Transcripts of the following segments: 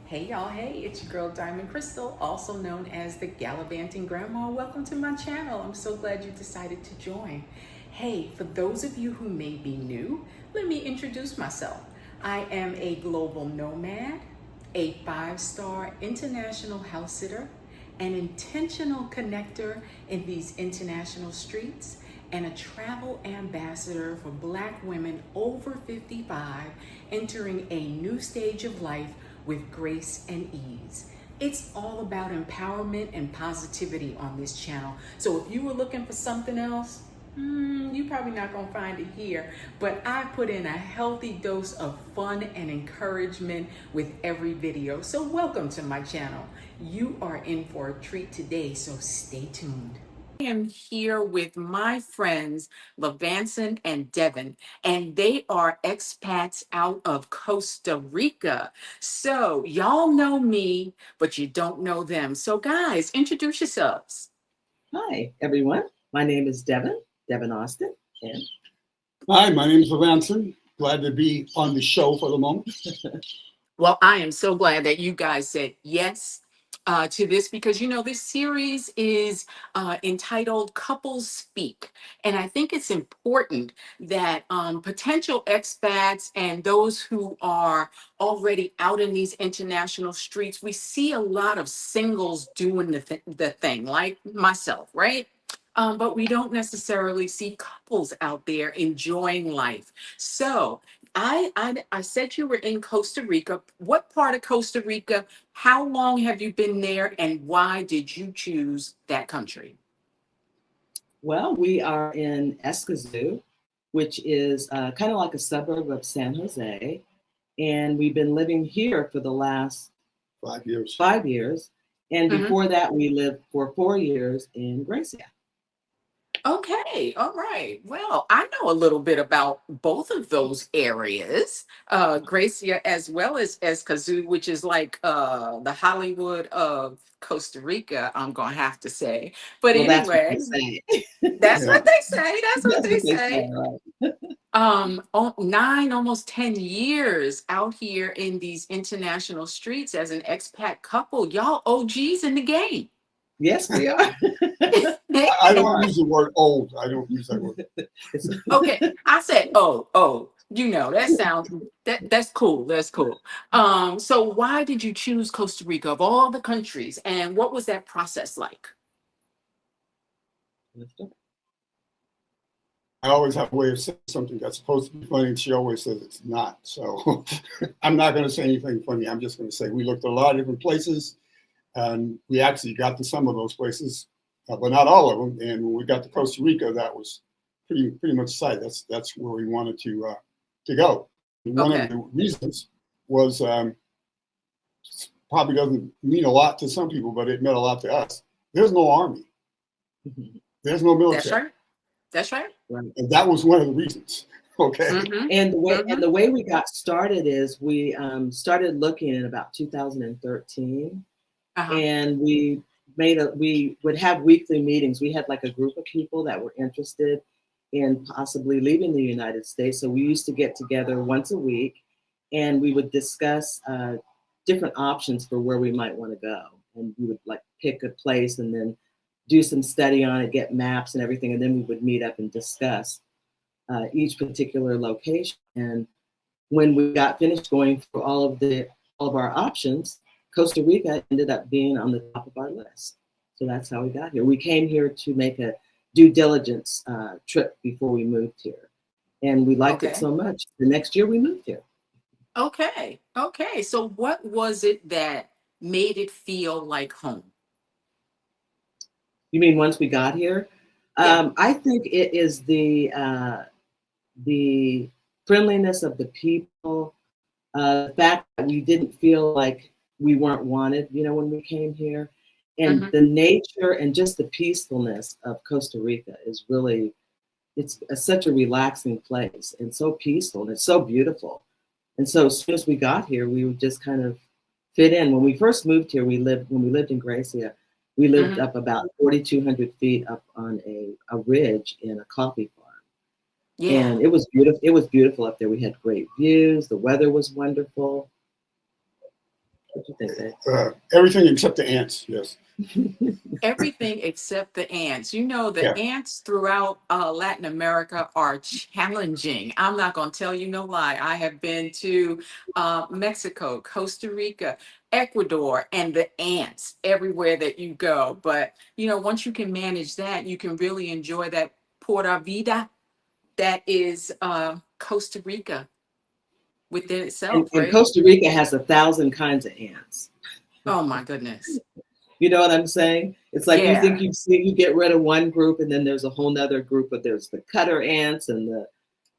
Hey y'all, hey, it's your girl Diamond Crystal, also known as the Gallivanting Grandma. Welcome to my channel. I'm so glad you decided to join. Hey, for those of you who may be new, let me introduce myself. I am a global nomad, a 5-star international house sitter, an intentional connector in these international streets, and a travel ambassador for Black women over 55 entering a new stage of life with grace and ease. It's all about empowerment and positivity on this channel. So if you were looking for something else, you're probably not gonna find it here, but I put in a healthy dose of fun and encouragement with every video. So welcome to my channel. You are in for a treat today, so stay tuned. I am here with my friends Lavanson and Devon, and they are expats out of Costa Rica. So y'all know me, but you don't know them. So guys, introduce yourselves. Hi, everyone. My name is Devon Austin. And Hi, my name is Lavanson. Glad to be on the show for the moment. Well, I am so glad that you guys said yes to this because, this series is entitled Couples Speak. And I think it's important that potential expats and those who are already out in these international streets, we see a lot of singles doing the thing, like myself, right? But we don't necessarily see couples out there enjoying life. So I said you were in Costa Rica. What part of Costa Rica? How long have you been there, and why did you choose that country? well, we are in Escazú, which is kind of like a suburb of San Jose. And we've been living here for the last 5 years. 5 years. And Mhm. before that, we lived for 4 years in Gracia. Okay, all right. Well, I know a little bit about both of those areas, Gracia as well as Escazú, which is like the Hollywood of Costa Rica, I'm gonna have to say. But Well, that's what they anyway, say. that's Yeah. what they say. That's what That's they what they say. say, right? 9, almost 10 years out here in these international streets as an expat couple. Y'all OGs in the game. Yes, we are. I don't use the word old. I don't use that word. Okay, I said, oh, that sounds that's cool. That's cool. So why did you choose Costa Rica of all the countries, and what was that process like? I always have a way of saying something that's supposed to be funny, and she always says it's not. So I'm not going to say anything funny. I'm just going to say we looked at a lot of different places, and we actually got to some of those places, but not all of them. And when we got to Costa Rica, that was pretty much sight. That's where we wanted to go. One of Okay. the reasons was probably doesn't mean a lot to some people, but it meant a lot to us. There's no army. There's no That's military. right. That's right. And that was one of the reasons. Okay. Mm-hmm. And Mm-hmm. the way we got started is we started looking in about 2013, Uh-huh. and we would have weekly meetings. We had like a group of people that were interested in possibly leaving the United States. So we used to get together once a week, and we would discuss different options for where we might want to go. And we would like pick a place and then do some study on it, get maps and everything, and then we would meet up and discuss each particular location. And when we got finished going through all of our options, Costa Rica ended up being on the top of our list. So that's how we got here. We came here to make a due diligence trip before we moved here, and we liked it Okay. so much. The next year we moved here. Okay. Okay. So what was it that made it feel like home? You mean once we got here? Yeah. I think it is the friendliness of the people, the fact that we didn't feel like we weren't wanted, when we came here, and Mm-hmm. the nature and just the peacefulness of Costa Rica is really, such a relaxing place and so peaceful and it's so beautiful. And so as soon as we got here, we would just kind of fit in. When we first moved here, when we lived in Gracia, we lived Mm-hmm. up about 4,200 feet up on a ridge in a coffee farm. Yeah. And it was beautiful. It was beautiful up there. We had great views. The weather was wonderful. What you think, Dave? Everything except the ants. Yes. Everything except the ants. You know, the Yeah. ants throughout Latin America are challenging. I'm not going to tell you no lie. I have been to Mexico, Costa Rica, Ecuador, and the ants everywhere that you go. But, you know, once you can manage that, you can really enjoy that Pura Vida that is Costa Rica within itself, And right? Costa Rica has 1,000 kinds of ants. Oh, my goodness. You know what I'm saying? It's like you Yeah. think you get rid of one group, and then there's a whole nother group, but there's the cutter ants and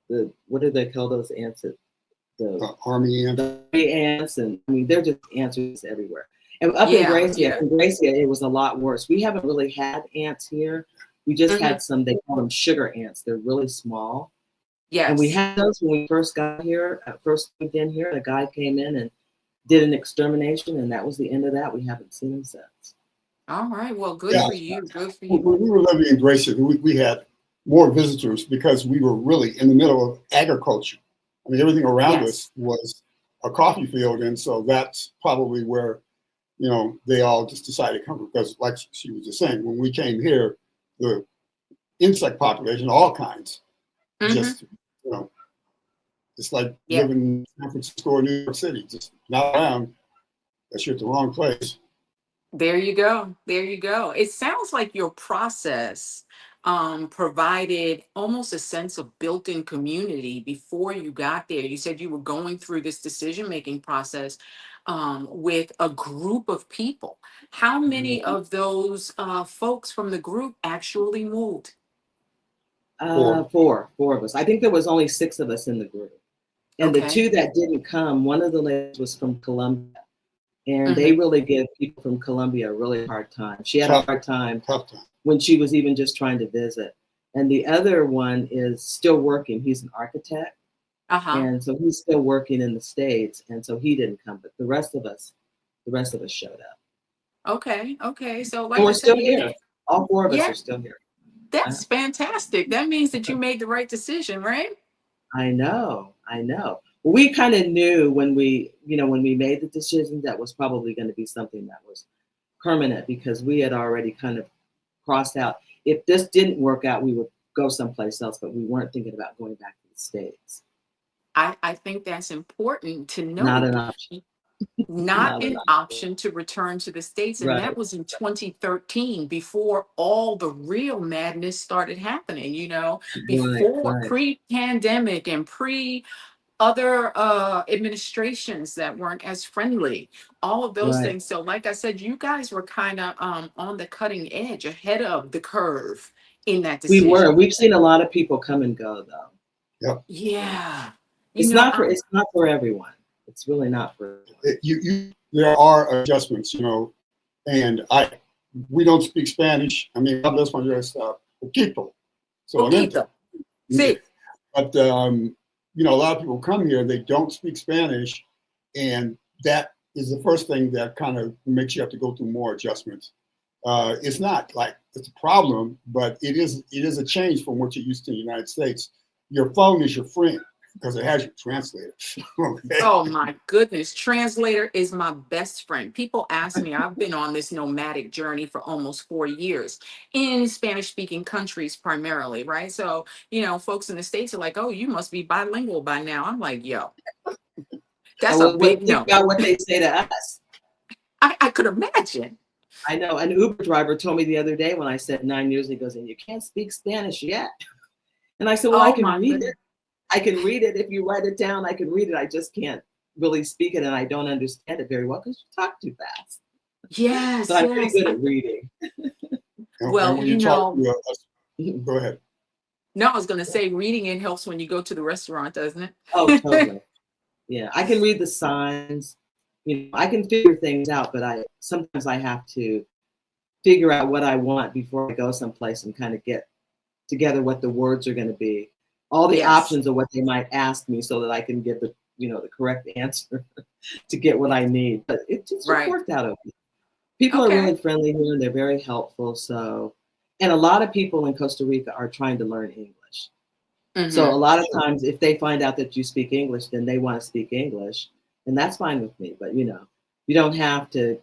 the what do they call those ants? The Army ant. the ants, and I mean they're just ants everywhere. And up Yeah, in Gracia, it was a lot worse. We haven't really had ants here. We just had some. They call them sugar ants. They're really small. Yes. And we had those when we first got here. First moved in here, a guy came in and did an extermination, and that was the end of that. We haven't seen him since. All right. Well, good for you. Good for you. When we were living in Gracia, we had more visitors because we were really in the middle of agriculture. I mean, everything around us was a coffee field, and so that's probably where, you know, they all just decided to come, because like she was just saying, when we came here, the insect population, all kinds, just, you know, it's like living in San Francisco or New York City, just not around. That you're at the wrong place. There you go. There you go. It sounds like your process provided almost a sense of built-in community before you got there. You said you were going through this decision-making process with a group of people. How many of those folks from the group actually moved? Four of us. I think there was only 6 of us in the group. And the 2 that didn't come, one of the ladies was from Colombia. And they really give people from Colombia a really hard time. She had a hard time when she was even just trying to visit. And the other one is still working. He's an architect. And so he's still working in the States. And so he didn't come, but the rest of us showed up. Okay. So like we're still here. All 4 of us are still here. That's fantastic. That means that you made the right decision, right? I know. Well, we kind of knew when we made the decision that was probably going to be something that was permanent, because we had already kind of crossed out. If this didn't work out, we would go someplace else, but we weren't thinking about going back to the States. I think that's important to know. Not an option. Not an option to return to the States. And that was in 2013, before all the real madness started happening, you know, before pre-pandemic and other administrations that weren't as friendly, all of those things. So like I said, you guys were kind of on the cutting edge, ahead of the curve in that decision. We were. We've seen a lot of people come and go, though. Yep. Yeah. It's not for everyone. It's really not for everyone. There are adjustments, you know, and we don't speak Spanish. I mean, hablo español poquito. Poquito. Sí. But you know, a lot of people come here, they don't speak Spanish, and that is the first thing that kind of makes you have to go through more adjustments. It's not like it's a problem, but it is a change from what you're used to in the United States. Your phone is your friend because it has your translator. Okay? Oh my goodness. Translator is my best friend. People ask me, I've been on this nomadic journey for almost 4 years in Spanish speaking countries primarily, right? So, you know, folks in the States are like, oh, you must be bilingual by now. I'm like, yo, that's a big no. Think about what they say to us. I could imagine. I know. An Uber driver told me the other day when I said 9 years, he goes, and you can't speak Spanish yet. And I said, well, I can read it. I can read it. If you write it down, I can read it. I just can't really speak it, and I don't understand it very well because you talk too fast. Yes. So I'm pretty good at reading. Well, you know. Go ahead. No, I was going to say reading it helps when you go to the restaurant, doesn't it? Oh, totally. Yeah, I can read the signs. You know, I can figure things out, but sometimes I have to figure out what I want before I go someplace and kind of get together what the words are going to be. All the options of what they might ask me so that I can get the correct answer to get what I need. But it just worked out okay. People are really friendly here and they're very helpful. So, and a lot of people in Costa Rica are trying to learn English. So a lot of times if they find out that you speak English, then they want to speak English, and that's fine with me. But you know, You don't have to.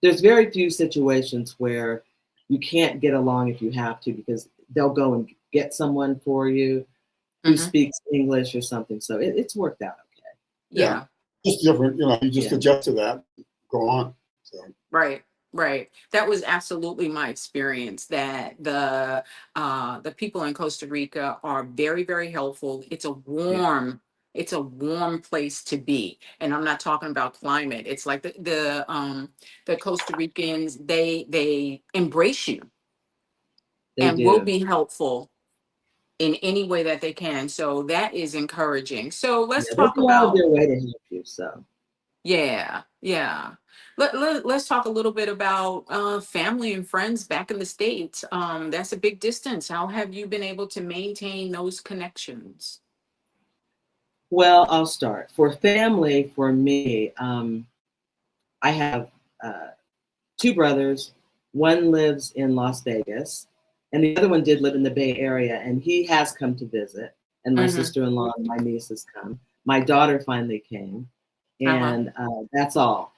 There's very few situations where you can't get along if you have to, because they'll go and get someone for you who speaks English or something. So it's worked out okay. Yeah. Just different, you just adjust to that, go on. So. Right. Right. That was absolutely my experience, that the people in Costa Rica are very, very helpful. It's a warm place to be. And I'm not talking about climate. It's like the Costa Ricans, they embrace you They and will do. be helpful in any way that they can. So that is encouraging. So let's Yeah, they talk go out of about, their way to help you. So yeah, yeah. Let's talk a little bit about family and friends back in the States. That's a big distance. How have you been able to maintain those connections? well, I'll start. For family, for me, I have two brothers. One lives in Las Vegas, and the other one did live in the Bay Area, and he has come to visit. And my Mm-hmm. sister-in-law and my niece has come. My daughter finally came, Uh-huh. and that's all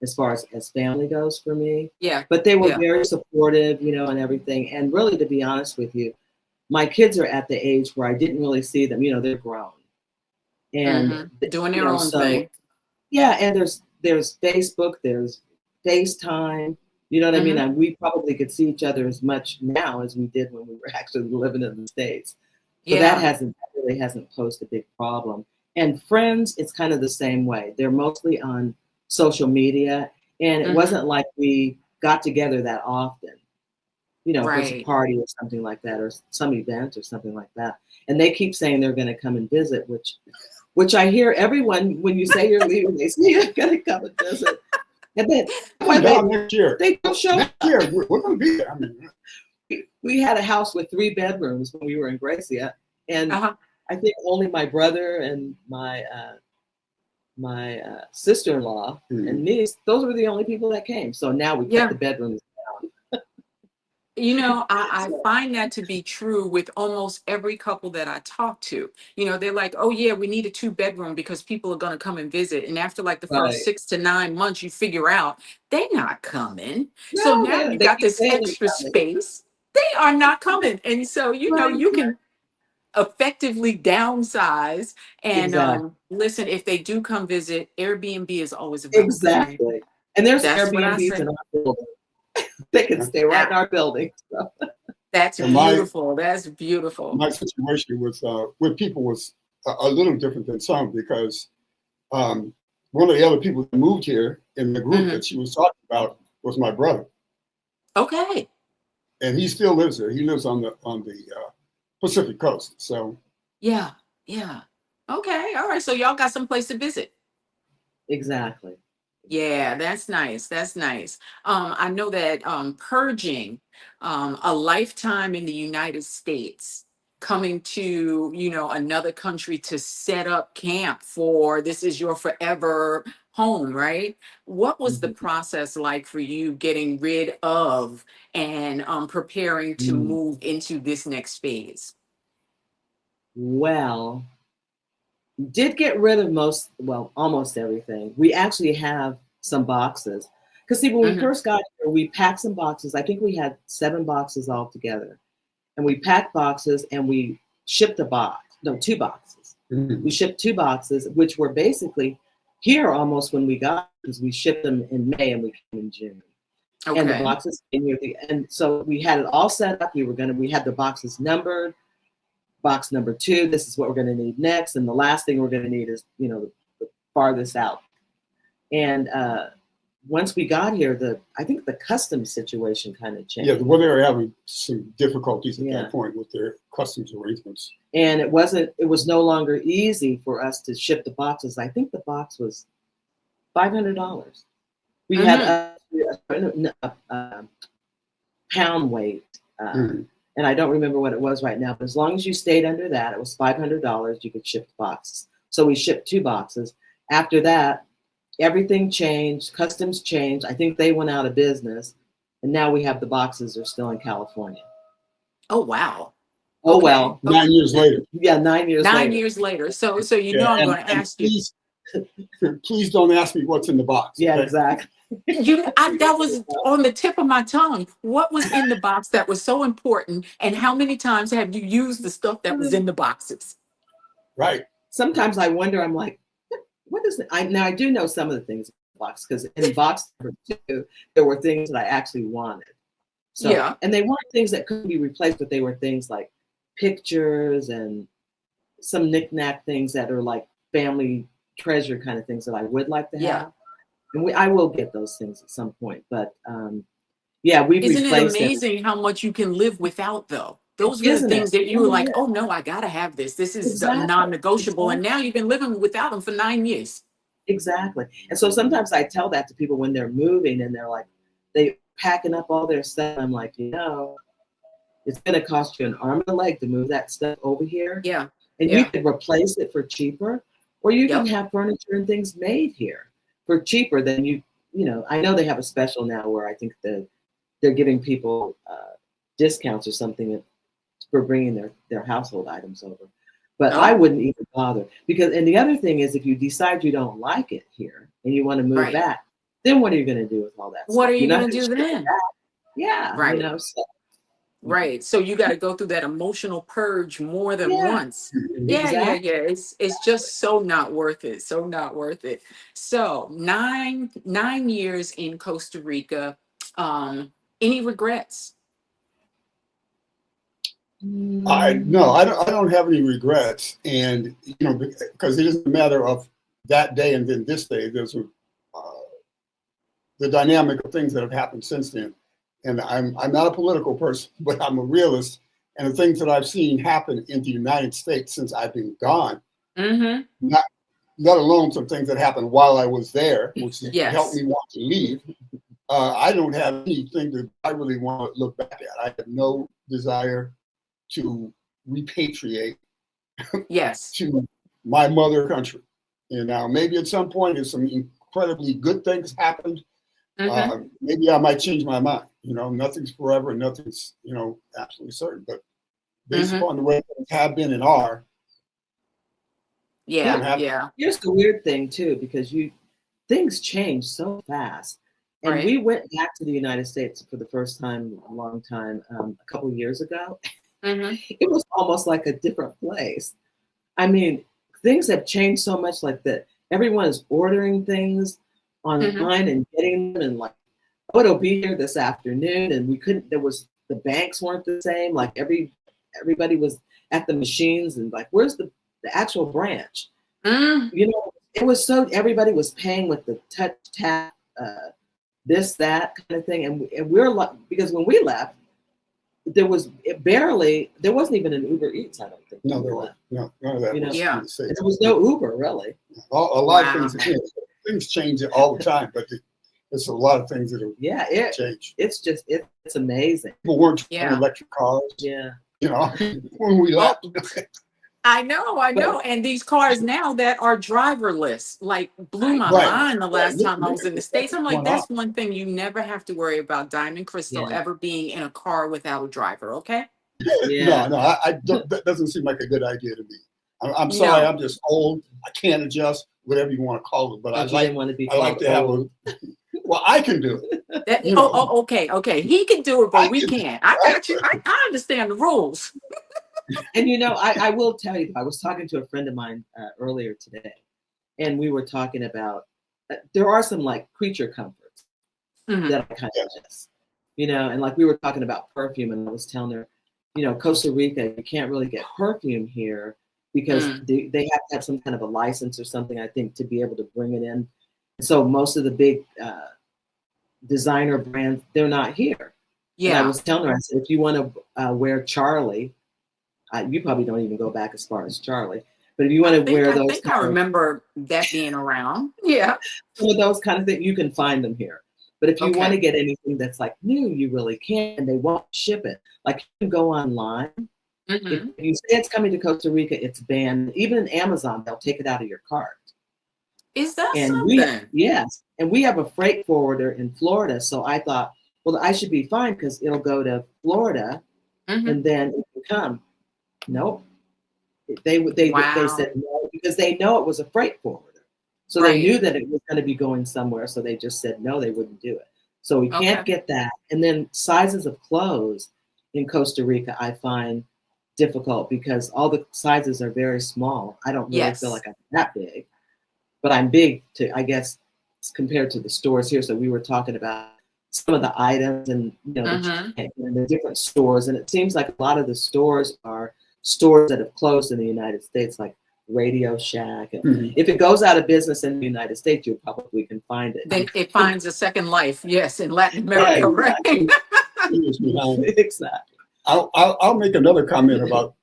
as far as family goes for me. Yeah. But they were Yeah. very supportive, and everything. And really, to be honest with you, my kids are at the age where I didn't really see them. They're grown, and Mm-hmm. Doing their own so thing. yeah. And there's Facebook, there's FaceTime. You know what I mean? Mm-hmm. And we probably could see each other as much now as we did when we were actually living in the States. So that Yeah. really hasn't posed a big problem. And friends, it's kind of the same way. They're mostly on social media, and it Mm-hmm. wasn't like we got together that often. If it's a Right. party or something like that, or some event or something like that. And they keep saying they're going to come and visit, which I hear everyone, when you say you're leaving, they say you're going to come and visit. And then Come down next year. they don't show Next up. year, we're going to be there. I mean, We had a house with 3 bedrooms when we were in Gracia, and Uh-huh. I think only my brother and my sister-in-law and niece, those were the only people that came. So now we cut Yeah. the bedrooms down. I find that to be true with almost every couple that I talk to. They're like, oh, yeah, we need a 2-bedroom because people are going to come and visit. And after like the first Right. 6 to 9 months, you figure out they're not coming. So No, now you they got keep this saying they're extra coming. space. They are not coming. And so, Right. you can effectively downsize. And Exactly. listen, if they do come visit, Airbnb is always available for you. Exactly. And there's That's what I Airbnbs say. in our building. They can stay right in our building. So. That's And my- beautiful. That's beautiful. My situation with people was a little different than some, because one of the other people that moved here in the group that she was talking about was my brother, Okay. and he still lives there. He lives on the Pacific coast. So Yeah. Yeah. Okay. All right. So y'all got some place to visit. Exactly. Yeah, that's nice. That's nice. I know that purging a lifetime in the United States, coming to, another country to set up camp for this is your forever home, right? What was the process like for you getting rid of and preparing to move into this next phase? Well, did get rid of almost everything. We actually have some boxes. Because see, when we first got here, we packed some boxes. I think we had 7 boxes all together. And we packed boxes and we shipped 2 boxes. We shipped 2 boxes, which were basically here almost when we got, because we shipped them in May and we came in June. Okay. And the boxes came here. And so we had it all set up. We had the boxes numbered. Box number 2, this is what we're going to need next. And the last thing we're going to need is, the farthest out. And once we got here, I think the customs situation kind of changed. yeah, well, they were having some difficulties at that point with their customs arrangements. And it was no longer easy for us to ship the boxes. I think the box was $500. We had a pound weight. And I don't remember what it was right now, but as long as you stayed under that, it was $500. You could ship the boxes. So we shipped 2 boxes. After that, everything changed. Customs changed. I think they went out of business, and now we have the boxes are still in California. Oh, wow. Oh, Okay. well. 9 years later. Yeah, 9 years later. 9 years later. So I'm going to ask you. Please don't ask me what's in the box. Yeah, okay? exactly. That was on the tip of my tongue. What was in the box that was so important, and how many times have you used the stuff that was in the boxes? Right. Sometimes I wonder, I'm like, what is it? Now I do know some of the things in the box, because in box number 2, there were things that I actually wanted. So, Yeah. and they weren't things that couldn't be replaced, but they were things like pictures and some knick-knack things that are like family treasure kind of things that I would like to have. Yeah. And I will get those things at some point. But yeah, we've Isn't it replaced amazing how much you can live without, though? Those were the Isn't it? things that you were like, Yeah, oh no, I gotta have this. This is exactly. non-negotiable. And Exactly. now you've been living without them for 9 years. Exactly. And so sometimes I tell that to people when they're moving and they're like, they packing up all their stuff. I'm like, it's going to cost you an arm and a leg to move that stuff over here. Yeah. And you can replace it for cheaper, or you can have furniture and things made here for cheaper than I know they have a special now where I think that they're giving people discounts or something for bringing their household items over. But I wouldn't even bother, and the other thing is, if you decide you don't like it here and you want to move back, then what are you going to do with all that stuff? What are you going to do then? Yeah. Right. Right. So you got to go through that emotional purge more than once. Exactly. Yeah. It's just so not worth it. So not worth it. So 9 years in Costa Rica. Any regrets? I don't have any regrets, and because it isn't a matter of that day and then this day. There's the dynamic of things that have happened since then, and I'm not a political person, but I'm a realist, and the things that I've seen happen in the United States since I've been gone, not let alone some things that happened while I was there, which helped me want to leave. I don't have anything that I really want to look back at. I have no desire to repatriate to my mother country. And now maybe at some point, if some incredibly good things happened, maybe I might change my mind. Nothing's forever, nothing's absolutely certain. But based upon the way things have been and are, Here's the weird thing too, because things change so fast. And we went back to the United States for the first time in a long time, a couple of years ago. It was almost like a different place. I mean, things have changed so much, like that everyone is ordering things online and getting them, and like, oh, it'll be here this afternoon. And the banks weren't the same. Like everybody was at the machines and like, where's the actual branch? It was everybody was paying with the touch tap, this, that kind of thing. And we're like, because when we left, there wasn't even an Uber Eats, I don't think. No, there wasn't. No, none of that. There was no Uber, really. A lot of things change all the time, but there's a lot of things that have changed. It's amazing. People weren't driving electric cars. When we left. I know. And these cars now that are driverless, like, blew my mind the last time I was in the States. I'm like, that's one thing you never have to worry about, Diamond Crystal, ever being in a car without a driver, okay? No, that doesn't seem like a good idea to me. I'm sorry, I'm just old. I can't adjust, whatever you want to call it. But I like to have well, I can do it. Okay. He can do it, but we can't. I got you. I understand the rules. And I will tell you, I was talking to a friend of mine earlier today, and we were talking about there are some like creature comforts that I kind of miss, and like we were talking about perfume, and I was telling her, Costa Rica, you can't really get perfume here because they have to have some kind of a license or something, I think, to be able to bring it in. So most of the big designer brands, they're not here. And I was telling her, I said, if you want to wear Charlie, you probably don't even go back as far as Charlie, but if you want to wear those, I think I remember that being around. Yeah, some of those kind of things, you can find them here. But if you want to get anything that's like new, you really can't, and they won't ship it. Like, you can go online. If you say it's coming to Costa Rica, it's banned. Even in Amazon, they'll take it out of your cart. Is that something? Yes, and we have a freight forwarder in Florida, so I thought, well, I should be fine because it'll go to Florida, and then it can come. Nope. They said no because they know it was a freight forwarder. So they knew that it was going to be going somewhere. So they just said, no, they wouldn't do it. So we can't get that. And then sizes of clothes in Costa Rica, I find difficult because all the sizes are very small. I don't really feel like I'm that big, but I'm big I guess, compared to the stores here. So we were talking about some of the items and, the different stores. And it seems like a lot of the stores are stores that have closed in the United States, like Radio Shack. And if it goes out of business in the United States, you probably can find it. Then it finds a second life, yes, in Latin America, right? Exactly. I'll make another comment about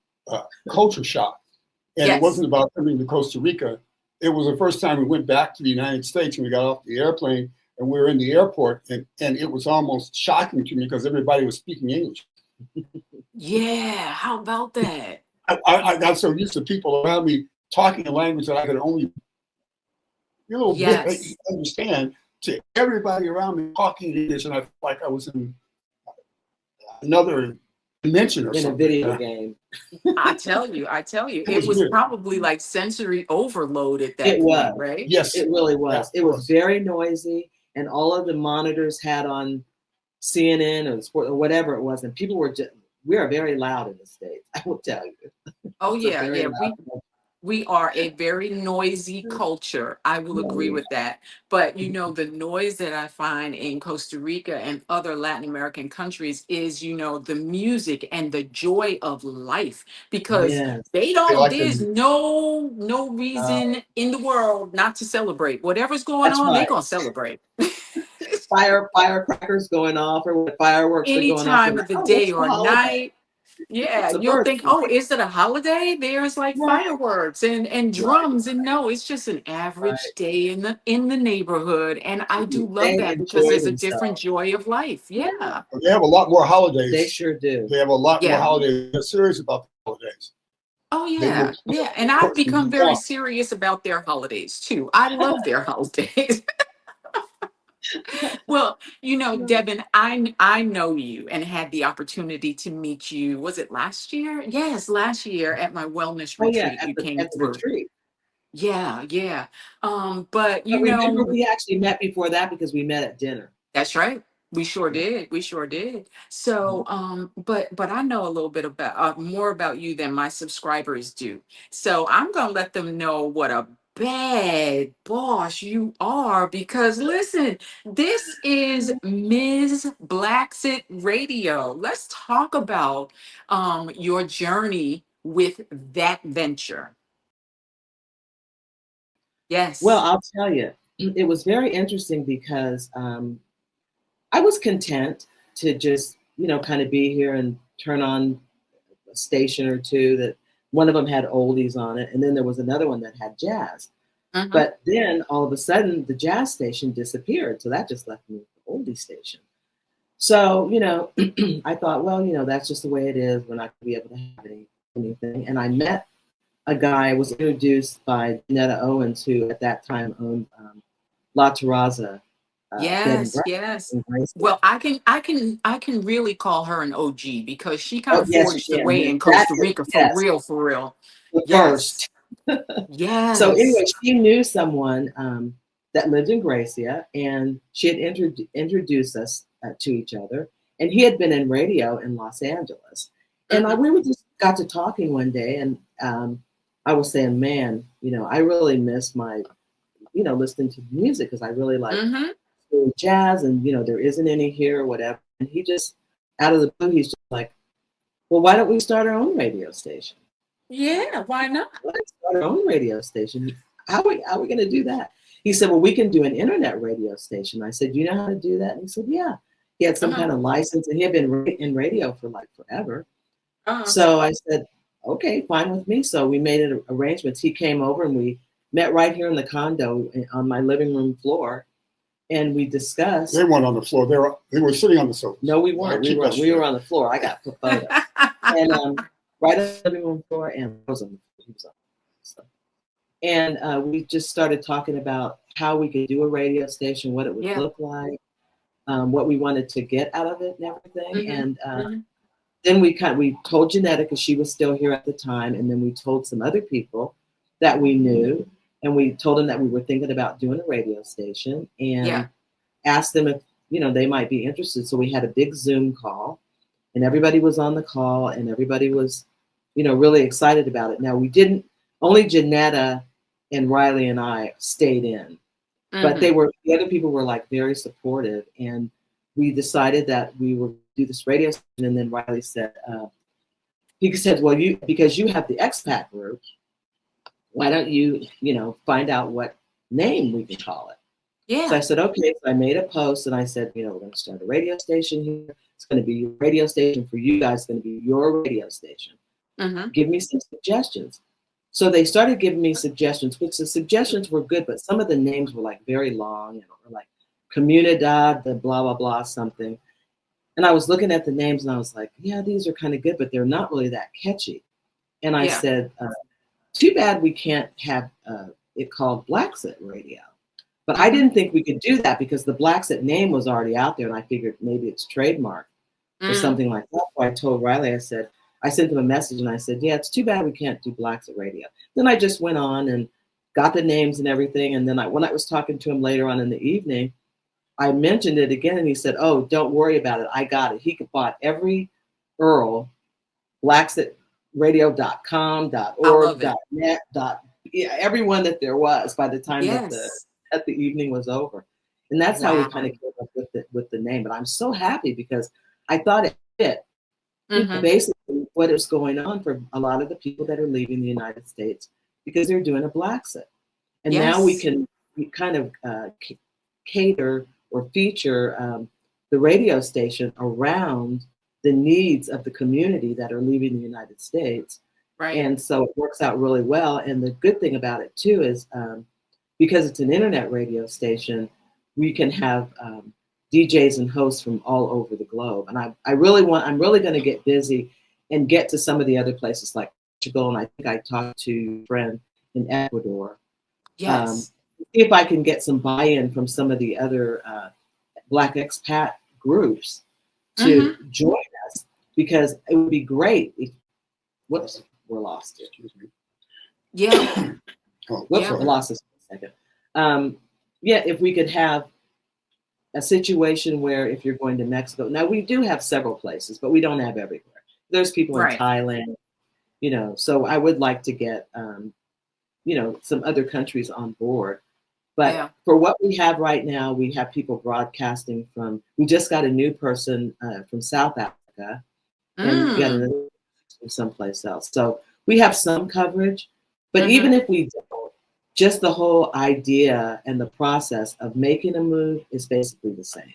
culture shock. And it wasn't about coming to Costa Rica. It was the first time we went back to the United States and we got off the airplane and we were in the airport and it was almost shocking to me because everybody was speaking English. Yeah, how about that? I got so used to people around me talking a language that I could only bit understand, to everybody around me talking English, and I felt like I was in another dimension or something. In a video game. I tell you, it was probably like sensory overload at that point, right? Yes, it really was. It was very noisy, and all of the monitors had on CNN or sport or whatever it was, and people were we are very loud in the States, I will tell you. Oh yeah. We are a very noisy culture. I will agree with that. But the noise that I find in Costa Rica and other Latin American countries is, the music and the joy of life, because there's no reason in the world not to celebrate. Whatever's going on, they're gonna celebrate. Firecrackers going off or fireworks are going off. Any time of the day or night. Yeah, you'll think, is it a holiday? There's like fireworks and drums, and no, it's just an average day in the neighborhood, and I do love that because there's a different joy of life. Yeah, they have a lot more holidays. They sure do. They have a lot more holidays. They're serious about the holidays. Oh yeah, and I've become very serious about their holidays too. I love their holidays. Well, Devon, I know you and had the opportunity to meet you. Was it last year? Yes, last year at my wellness retreat. You came at the retreat. Yeah. But remember, we actually met before that because we met at dinner. That's right. We sure did. So, but I know a little bit about more about you than my subscribers do. So I'm gonna let them know what a bad boss you are, because listen, this is Ms. Blacksit Radio. Let's talk about your journey with that venture. Yes. Well, I'll tell you, it was very interesting because I was content to just, kind of be here and turn on a station or two that one of them had oldies on it. And then there was another one that had jazz. But then all of a sudden the jazz station disappeared. So that just left me with the oldie station. So, I thought, well, that's just the way it is. We're not going to be able to have anything. And I met a guy, I was introduced by Janetta Owens, who at that time owned La Terraza. Yes. Well, I can really call her an OG because she kind of forged the way in Costa Rica for real. First. Yes. So anyway, she knew someone that lived in Gracia, and she had introduced us to each other. And he had been in radio in Los Angeles, and we were just got to talking one day, and I was saying, man, I really miss my, listening to music because I really like. Jazz, and there isn't any here or whatever. And he just, out of the blue, he's just like, well, why don't we start our own radio station? Yeah, why not? Let's start our own radio station. How are we going to do that? He said, well, we can do an internet radio station. I said, do you know how to do that? And he said, yeah. He had some kind of license, and he had been in radio for like forever. So I said, okay, fine with me. So we made arrangements. He came over and we met right here in the condo on my living room floor. And we discussed. They weren't on the floor. They were sitting on the sofa. No, we weren't. We were on the floor. I got photos. And right on the living room floor, and I was on the floor. And we just started talking about how we could do a radio station, what it would look like, what we wanted to get out of it, and everything. And then we told Janetta, because she was still here at the time, and then we told some other people that we knew. and we told them that we were thinking about doing a radio station, and Yeah. asked them if, they might be interested. So we had a big Zoom call, and everybody was on the call, and everybody was, really excited about it. Now, we didn't, only Janetta and Riley and I stayed in, but the other people were like very supportive, and we decided that we would do this radio station. And then Riley said, well, because you have the expat group, why don't you, find out what name we can call it? Yeah. So I said, okay. So I made a post, and I said, we're going to start a radio station here. It's going to be a radio station for you guys. It's going to be your radio station. Give me some suggestions. So they started giving me suggestions, which the suggestions were good, but some of the names were like very long, or like Comunidad, the blah, blah, blah, something. And I was looking at the names, and I was like, yeah, these are kind of good, but they're not really that catchy. And I said, too bad we can't have it called Blackset Radio. But I didn't think we could do that because the Blackset name was already out there, and I figured maybe it's trademark or something like that. So I told Riley, I sent him a message, and I said, yeah, it's too bad we can't do Blackset Radio. Then I just went on and got the names and everything. And then when I was talking to him later on in the evening, I mentioned it again, and he said, oh, don't worry about it. I got it. He bought every URL, blacksetradio.com, .org, .net, everyone that there was by the time that the evening was over. And that's how we kind of came up with the name. But I'm so happy because I thought it fit. Basically what is going on for a lot of the people that are leaving the United States because they're doing a Blackset. And now we kind of cater or feature the radio station around the needs of the community that are leaving the United States. Right. And so it works out really well. And the good thing about it too is because it's an internet radio station, we can have DJs and hosts from all over the globe. And I'm really going to get busy and get to some of the other places like Portugal. And I think I talked to a friend in Ecuador. Yes. See if I can get some buy-in from some of the other Black expat groups to join us, because it would be great if, whoops, we're lost. Excuse me. Yeah. Whoops, I lost this for a second. If we could have a situation where if you're going to Mexico, now we do have several places, but we don't have everywhere. There's people in Thailand, so I would like to get, some other countries on board. But for what we have right now, we have people broadcasting we just got a new person from South Africa, and we got another from someplace else. So we have some coverage, but even if we don't, just the whole idea and the process of making a move is basically the same.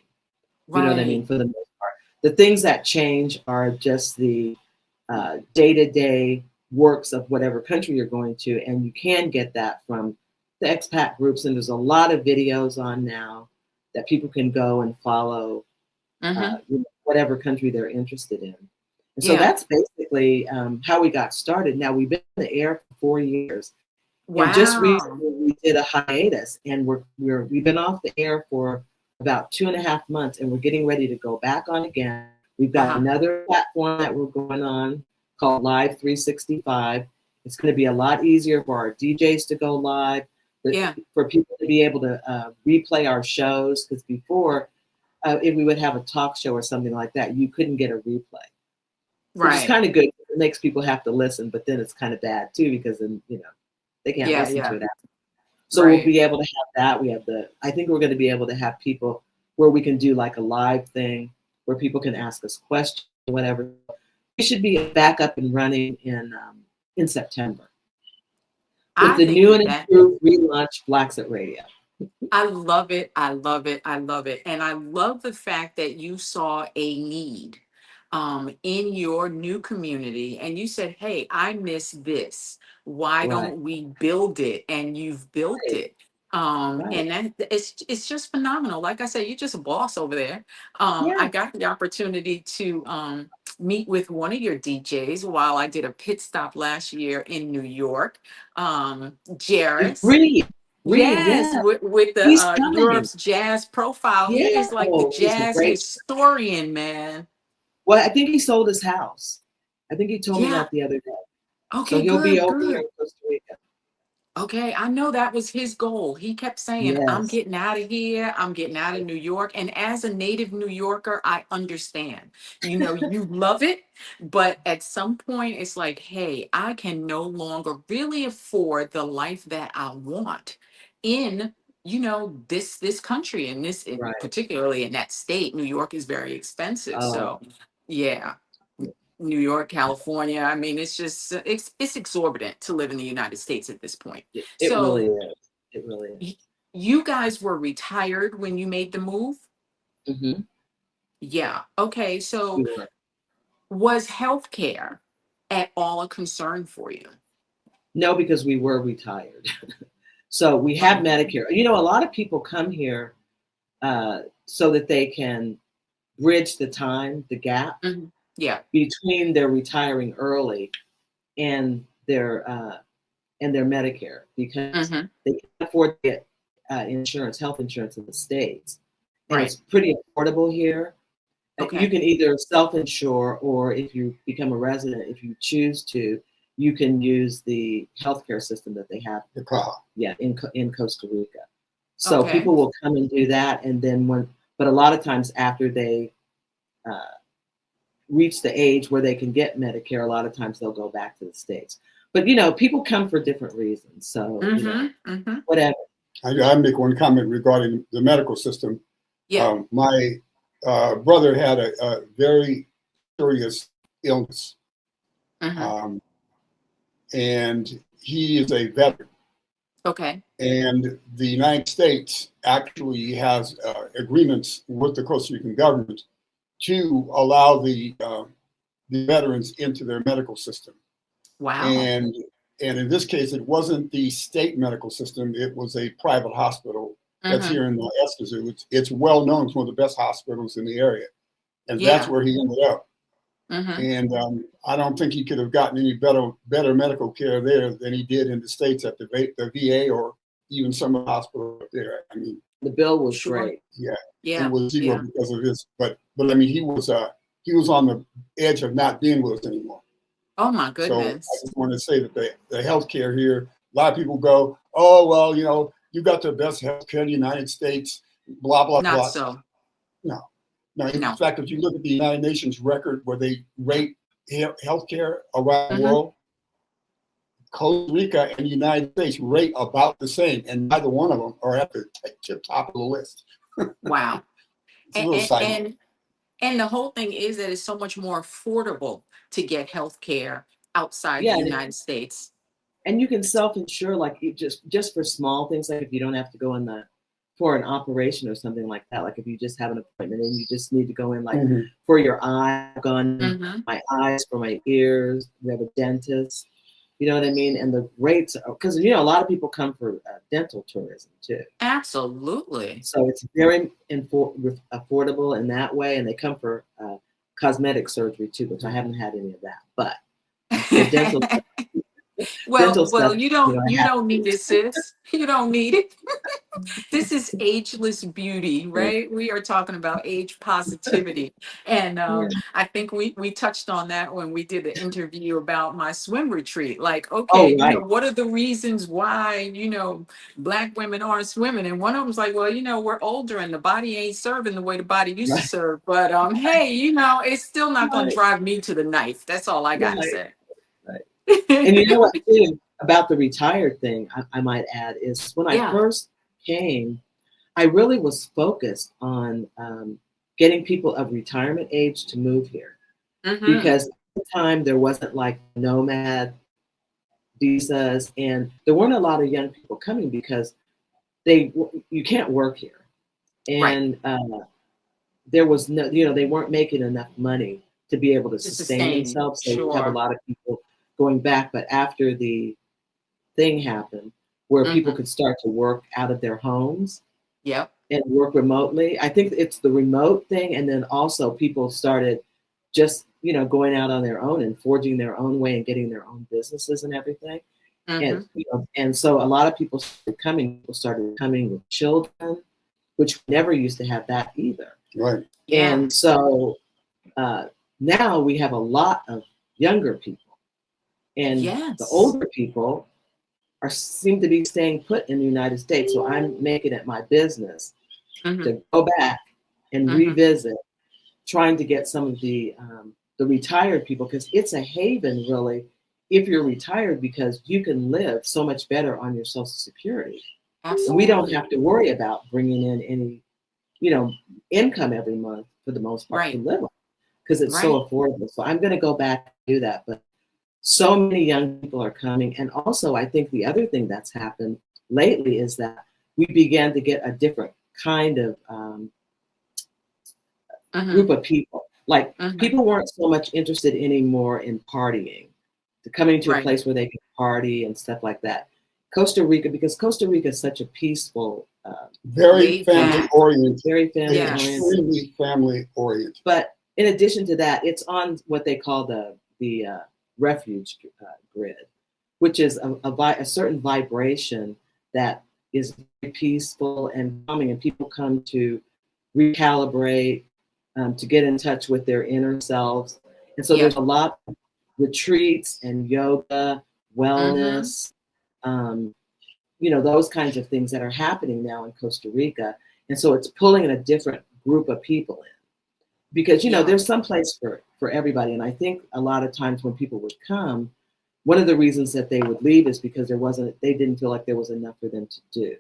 You know what I mean? For the most part, the things that change are just the day-to-day works of whatever country you're going to, and you can get that from the expat groups. And there's a lot of videos on now that people can go and follow whatever country they're interested in. And so that's basically how we got started. Now we've been in the air for 4 years. Wow. And just recently we did a hiatus, and we've been off the air for about 2.5 months, and we're getting ready to go back on again. We've got another platform that we're going on called Live 365. It's going to be a lot easier for our DJs to go live, for people to be able to replay our shows, because before, if we would have a talk show or something like that, you couldn't get a replay. Which is kind of good. It makes people have to listen, but then it's kind of bad too, because then, they can't listen to it after. So we'll be able to have that. I think we're going to be able to have people where we can do like a live thing where people can ask us questions, whatever. We should be back up and running in September with the new and improved relaunched Blackset Radio. I love it. I love it. I love it. And I love the fact that you saw a need in your new community, and you said, hey, I miss this. Why don't we build it? And you've built it. And it's just phenomenal. Like I said, you're just a boss over there. I got the opportunity to meet with one of your DJs while I did a pit stop last year in New York. Jairus. Reed, with the Europe's Jazz Profile. He is like the jazz historian, man. Well, I think he sold his house. I think he told me that the other day. Okay, so he'll be over good. in Costa Rica. Okay, I know that was his goal. He kept saying, I'm Yes, getting out of here. I'm getting out of New York. And as a native New Yorker, I understand. You love it, but at some point it's like, hey, I can no longer really afford the life that I want in, this country and right. particularly in that state. New York is very expensive. Oh, So, yeah. New York, California. I mean, it's exorbitant to live in the United States at this point. it So really is. It really is. you guys were retired when you made the move? Hmm. Yeah. Okay. We So were. was healthcare at all a concern for you? No, because we were retired. So we have Okay. Medicare. A lot of people come here so that they can bridge the gap Mhm. Yeah. between their retiring early and their Medicare because Hmm. they can't afford to get health insurance in the States, and Right. it's pretty affordable here. You Okay. can either self-insure, or if you become a resident, if you choose to, you can use the healthcare system that they have. The car. Yeah, in Costa Rica. So Okay. people will come and do that, and then but a lot of times after they uh, reach the age where they can get Medicare, a lot of times they'll go back to the States. But people come for different reasons. So Hmm. Hmm. whatever. I make one comment regarding the medical system. Yeah. My brother had a very serious illness, Hmm. um, and he is a veteran. Okay. And the United States actually has agreements with the Costa Rican government to allow the veterans into their medical system. Wow. And in this case, it wasn't the state medical system; it was a private hospital that's Hmm. here in Escazú. It's well known; it's one of the best hospitals in the area, and that's Yeah. where he ended up. Hmm. And I don't think he could have gotten any better medical care there than he did in the States at the VA or even some of the hospitals up there. I mean, The bill was Sure. great. yeah, it Yeah. was zero Yeah. because of his. But I mean, he was on the edge of not being with us anymore. Oh my So I goodness. just want to say that the healthcare here, a lot of people go, oh well, you got the best healthcare in the United States, blah blah Not blah. so. No, no. In No. fact, if you look at the United Nations record where they rate healthcare around the Hmm. world, Costa Rica and the United States rate about the same, and neither one of them are at the tip top of the list. Wow. It's a And, little and side note. and and the whole thing is that it's so much more affordable to get health care outside the Yeah, United States. and you can self-insure, like just for small things, like if you don't have to go in for an operation or something like that. Like if you just have an appointment and you just need to go in, like Mhm. for your eye, I've gone Hmm. my eyes, for my ears. We have a dentist. You know what I mean? And the rates, because a lot of people come for dental tourism too. Absolutely. So it's very affordable in that way, and they come for cosmetic surgery too, which I haven't had any of that. But the Well, dental well, stuff, you I have. don't need it, sis. You don't need it. This is ageless beauty, right? We are talking about age positivity. And Yeah. I think we touched on that when we did the interview about my swim retreat. Like, okay, Oh, right. what are the reasons why, Black women aren't swimming? And one of them's like, well, we're older and the body ain't serving the way the body used to Right. serve. But hey, it's still not gonna Right. drive me to the knife. That's all I gotta Right. say. Right. And you know what, too, about the retired thing, I might add, is when I Yeah. first came, I really was focused on getting people of retirement age to move here, Hmm. because at the time there wasn't like nomad visas, and there weren't a lot of young people coming because you can't work here, Right. and there was no, they weren't making enough money to be able to To sustain sustain. themselves. So you have a Sure. lot of people going back. But after the thing happened, where people Hmm. could start to work out of their homes Yep. and work remotely, I think it's the remote thing, and then also people started just going out on their own and forging their own way and getting their own businesses and everything. And Hmm. and so a lot of people started coming with children, which we never used to have that either. Right. Yeah. And so now we have a lot of younger people, and the Yes. older people seem to be staying put in the United States. So I'm making it my business to go back and revisit, trying to get some of the retired people, because it's a haven really if you're retired, because you can live so much better on your Social Security. Absolutely. And we don't have to worry about bringing in any, income every month for the most part to live on, because it's so affordable. So I'm going to go back and do that. But so many young people are coming. And also, I think the other thing that's happened lately is that we began to get a different kind of group of people. Like people weren't so much interested anymore in partying, to coming to a place where they could party and stuff like that. Costa Rica, because Costa Rica is such a peaceful, very family oriented, very family oriented, extremely family oriented. But in addition to that, it's on what they call the refuge grid, which is a certain vibration that is very peaceful and calming, and people come to recalibrate, to get in touch with their inner selves. And so there's a lot of retreats and yoga, wellness, those kinds of things that are happening now in Costa Rica. And so it's pulling in a different group of people in, because, there's some place for everybody. And I think a lot of times when people would come, one of the reasons that they would leave is because they didn't feel like there was enough for them to do.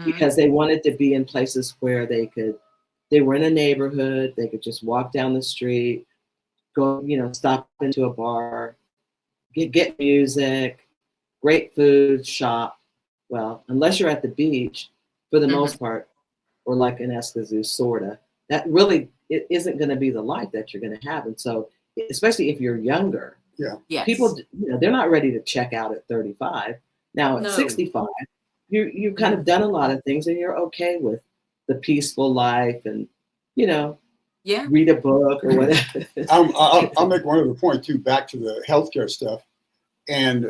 Because they wanted to be in places where they were in a neighborhood, they could just walk down the street, go, stop into a bar, get music, great food, shop. Well, unless you're at the beach, for the most part, or like in Escazú, sorta, that really it isn't going to be the life that you're going to have. And so, especially if you're younger, people, they're not ready to check out at 35. Now at 65, you've kind of done a lot of things, and you're okay with the peaceful life, and read a book or whatever. I'll make one other point too, back to the healthcare stuff. And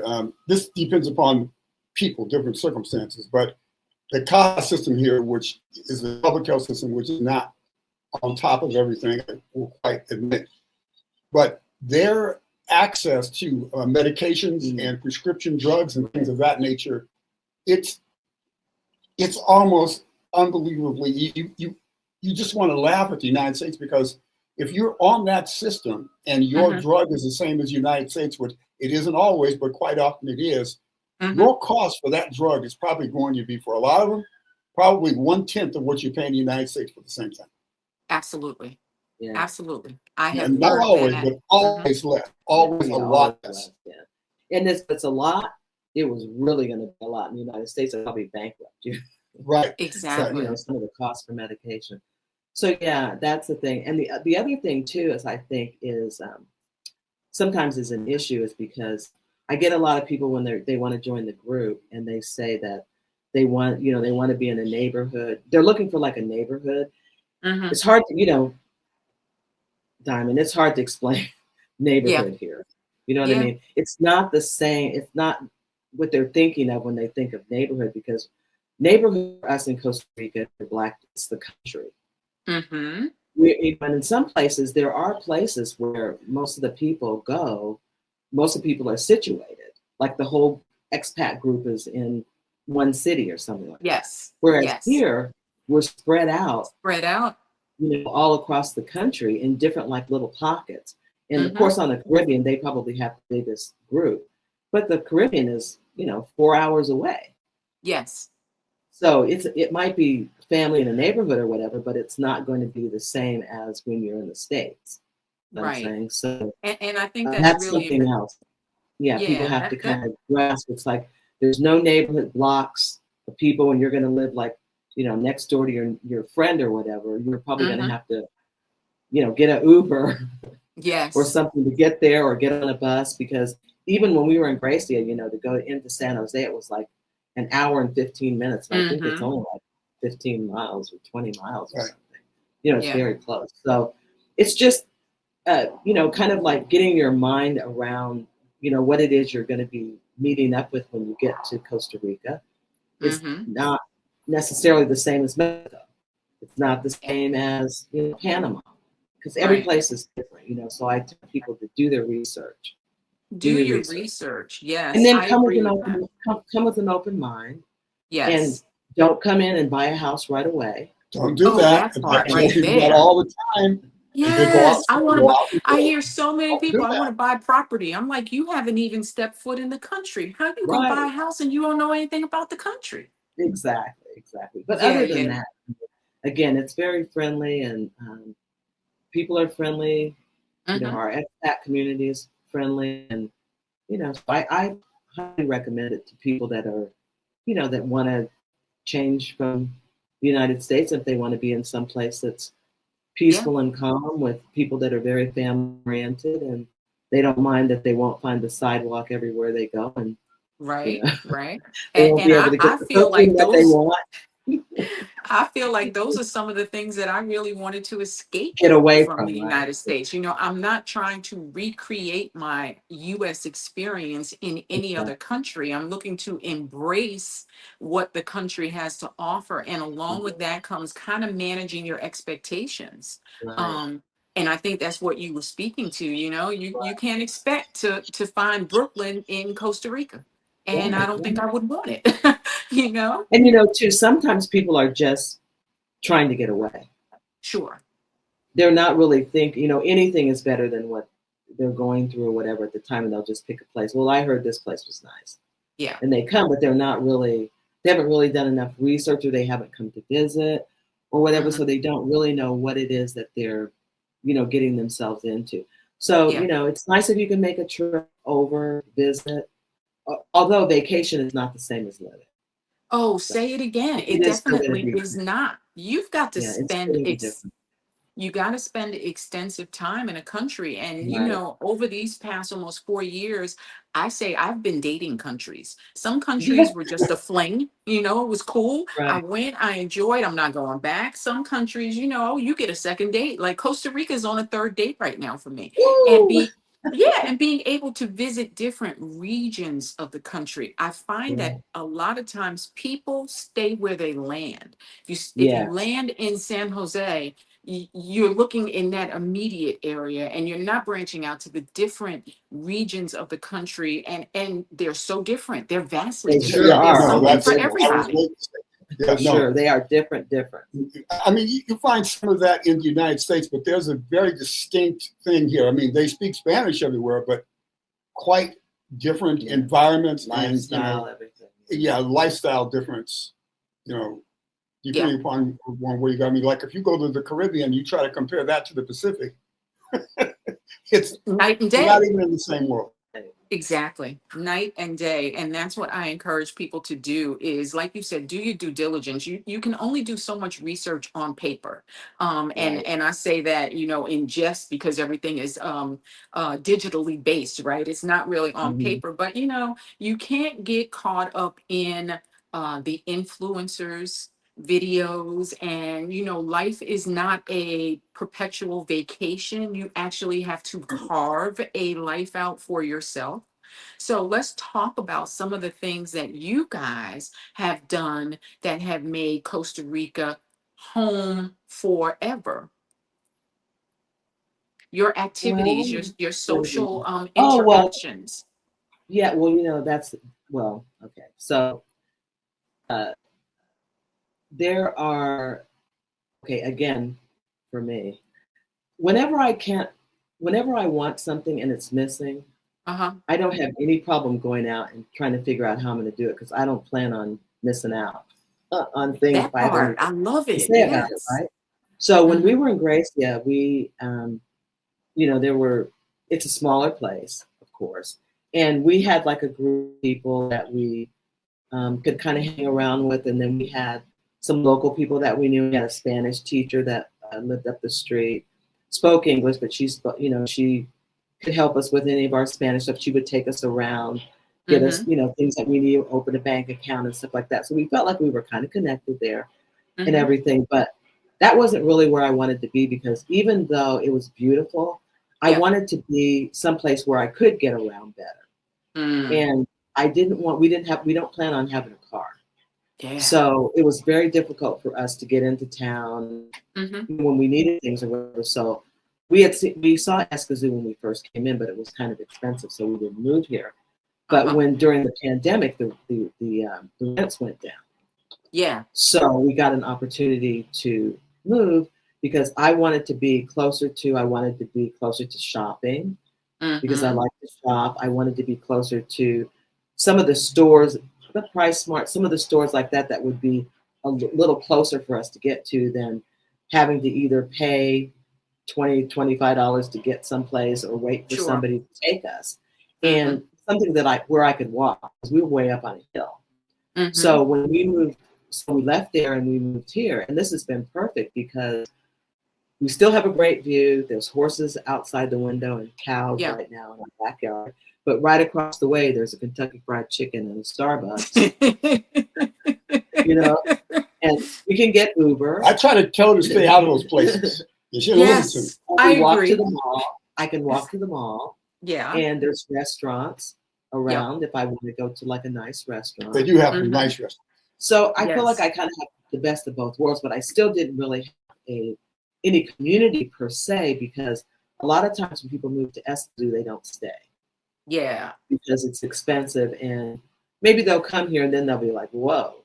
this depends upon people, different circumstances. But the CASA system here, which is the public health system, which is not on top of everything, I will quite admit. But their access to medications and prescription drugs and things of that nature, it's almost unbelievably, you just want to laugh at the United States, because if you're on that system and your drug is the same as the United States, which it isn't always, but quite often it is, your cost for that drug is probably going to be, for a lot of them, probably 1/10 of what you pay in the United States for the same thing. Absolutely. Yeah. Absolutely. I have and not heard always, that. but always less, always a lot less. Yeah. And if it's a lot, it was really going to be a lot in the United States. I'd probably bankrupt you. Right. Exactly. Some of the costs for medication. So yeah, that's the thing. And the other thing too is, I think, is sometimes is an issue, is because I get a lot of people when they want to join the group, and they say that they want to be in a neighborhood. They're looking for like a neighborhood. It's hard to, Diamond, it's hard to explain neighborhood here. You know what I mean? It's not the same. It's not what they're thinking of when they think of neighborhood, because neighborhood for us in Costa Rica, for Black, it's the country. But in some places, there are places where most of the people go, most of the people are situated. Like the whole expat group is in one city or something like that. Whereas here, we're spread out. All across the country in different like little pockets. And of course, on the Caribbean, they probably have the biggest group. But the Caribbean is, 4 hours away. So it might be family in a neighborhood or whatever, but it's not going to be the same as when you're in the States. I'm saying. So and I think that's really something else. Yeah, people have to kind of grasp. It's like there's no neighborhood blocks of people, and you're going to live like, next door to your friend or whatever. You're probably going to have to, get an Uber or something to get there, or get on a bus, because even when we were in Gracia, to go into San Jose, it was like an hour and 15 minutes. And I think it's only like 15 miles or 20 miles or something. It's very close. So it's just, kind of like getting your mind around, what it is you're going to be meeting up with when you get to Costa Rica. It's not necessarily the same as Mexico. It's not the same as Panama, because every place is different. So I tell people to do their research. Do your research. And Yes, then I agree with that. come with an open mind, and Yes. don't come in and buy a house right away. Don't do Oh, that. that I part tell right people that there. all the time. And they go out, Yes, I want to go buy. out and I do it. hear so many Don't do people. I want that. to buy property. I'm like, you haven't even stepped foot in the country. How you gonna buy Right. a house and you don't know anything about the country? Exactly. But Yeah, other than yeah. that, again, it's very friendly, and people are friendly. You know, Mm-hmm. our expat community is friendly, and so I highly recommend it to people that are, that want to change from the United States if they want to be in some place that's Yeah. peaceful and calm with people that are very family oriented, and they don't mind that they won't find the sidewalk everywhere they go, and you Right. know Right. they And won't and be able I to get I the feel cooking like that they those. want. I feel like those are some of the things that I really wanted to escape Get away from the from, right? United States. I'm not trying to recreate my US experience in any Exactly. other country. I'm looking to embrace what the country has to offer. And along with that comes kind of managing your expectations. Right. Um, and I think that's what you were speaking to. You can't expect to find Brooklyn in Costa Rica. And I Right. don't think Right. I would want it, you know? And too, sometimes people are just trying to get away. Sure. They're not really thinking, anything is better than what they're going through or whatever at the time, and they'll just pick a place. Well, I heard this place was nice. Yeah. And they come, but they haven't really done enough research, or they haven't come to visit or whatever. Mhm. So they don't really know what it is that they're, getting themselves into. So, Yeah. it's nice if you can make a trip over, visit, although vacation is not the same as living. Oh, So say it again. it It is still going to definitely be, is not. You've got to yeah, it's still spend going to be different. you got to spend extensive time in a country. And, Right. over these past almost 4 years, I say I've been dating countries. Some countries were just a fling, it was cool. I Right. went, I enjoyed, I'm not going back. Some countries, you get a second date. Like Costa Rica is on a third date right now for me. And Woo! yeah, and being able to visit different regions of the country. I find that Right. a lot of times people stay where they land. If you Yes. land in San Jose, you're looking in that immediate area, and you're not branching out to the different regions of the country, and they're so different, they're vastly They different, sure Yeah, and there's are. no, Oh, something my that's, for goodness. I was everybody. waiting to say. Yeah, For no. sure. They are different. I mean, you find some of that in the United States, but there's a very distinct thing here. I mean, they speak Spanish everywhere, but quite different Yeah. environments Lifestyle, everything. yeah, lifestyle difference, Yeah. depending upon where you go. I mean, like if you go to the Caribbean, you try to compare that to the Pacific, it's Night and not day. even in the same world. Exactly. Night and day. And that's what I encourage people to do is, like you said, do your due diligence. You can only do so much research on paper. And Right. and I say that, in jest, because everything is digitally based, right? It's not really on Mhm. paper, but you can't get caught up in the influencers videos, and life is not a perpetual vacation. You actually have to carve a life out for yourself. So let's talk about some of the things that you guys have done that have made Costa Rica home forever. Your activities, your Well, your social oh, well, interactions. yeah, well, well, okay. So uh, there are, okay, again, for me, whenever I can't, whenever I want something and it's missing, Uh-huh. I don't have any problem going out and trying to figure out how I'm going to do it, because I don't plan on missing out on things if That I have part, anything I love to it. say about it, Yes. right? So when we Mm-hmm. were in Gracia, it's a smaller place, of course, and we had like a group of people that we could kind of hang around with, and then we had some local people that we knew. We had a Spanish teacher that lived up the street, spoke English, but she could help us with any of our Spanish stuff. She would take us around, get us, Mm-hmm. things that we need, open a bank account and stuff like that. So we felt like we were kind of connected there and Mm-hmm. everything. But that wasn't really where I wanted to be, because even though it was beautiful, I Yeah. wanted to be someplace where I could get around better. Mm. And we don't plan on having a car. Yeah. So it was very difficult for us to get into town Mm-hmm. when we needed things or whatever. So we saw Escazú when we first came in, but it was kind of expensive, so we didn't move here. But when during the pandemic, the rents went down. Yeah. So we got an opportunity to move because I wanted to be closer to shopping because I like to shop. I wanted to be closer to some of the stores, the Price Smart, some of the stores like that would be a little closer for us to get to than having to either pay $25 to get someplace or wait for somebody to take us. And something that where I could walk, because we were way up on a hill. So when we moved, so we left there and we moved here, and this has been perfect because we still have a great view. There's horses outside the window and cows right now in our backyard. But right across the way, there's a Kentucky Fried Chicken and a Starbucks. You know, and we can get Uber. I try to tell her to stay out of those places. You should listen to me. I walk to the mall. I can walk to the mall. Yeah. And there's restaurants around if I want to go to like a nice restaurant. They do have some nice restaurants. So I feel like I kind of have the best of both worlds, but I still didn't really have any community per se, because a lot of times when people move to Escazú, they don't stay. Yeah. Because it's expensive, and maybe they'll come here and then they'll be like, whoa,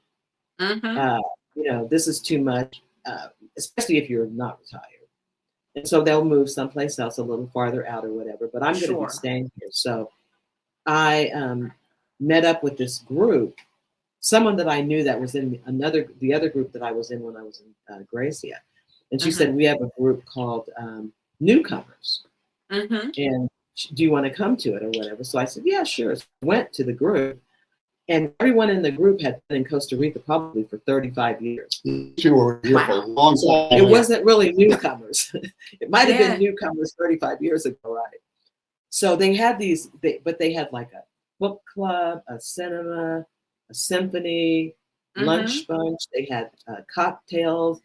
you know, this is too much, especially if you're not retired. And so they'll move someplace else a little farther out or whatever, but I'm going to be staying here. So I met up with this group, someone that I knew that was in the other group that I was in when I was in Gracia. And she said, we have a group called Newcomers. And do you want to come to it or whatever? So I said, yeah, sure. So I went to the group, and everyone in the group had been in Costa Rica probably for 35 years. You were here for a long time. It wasn't really newcomers. It might have been newcomers 35 years ago, right? So they had but they had like a book club, a cinema, a symphony, lunch bunch. They had cocktails,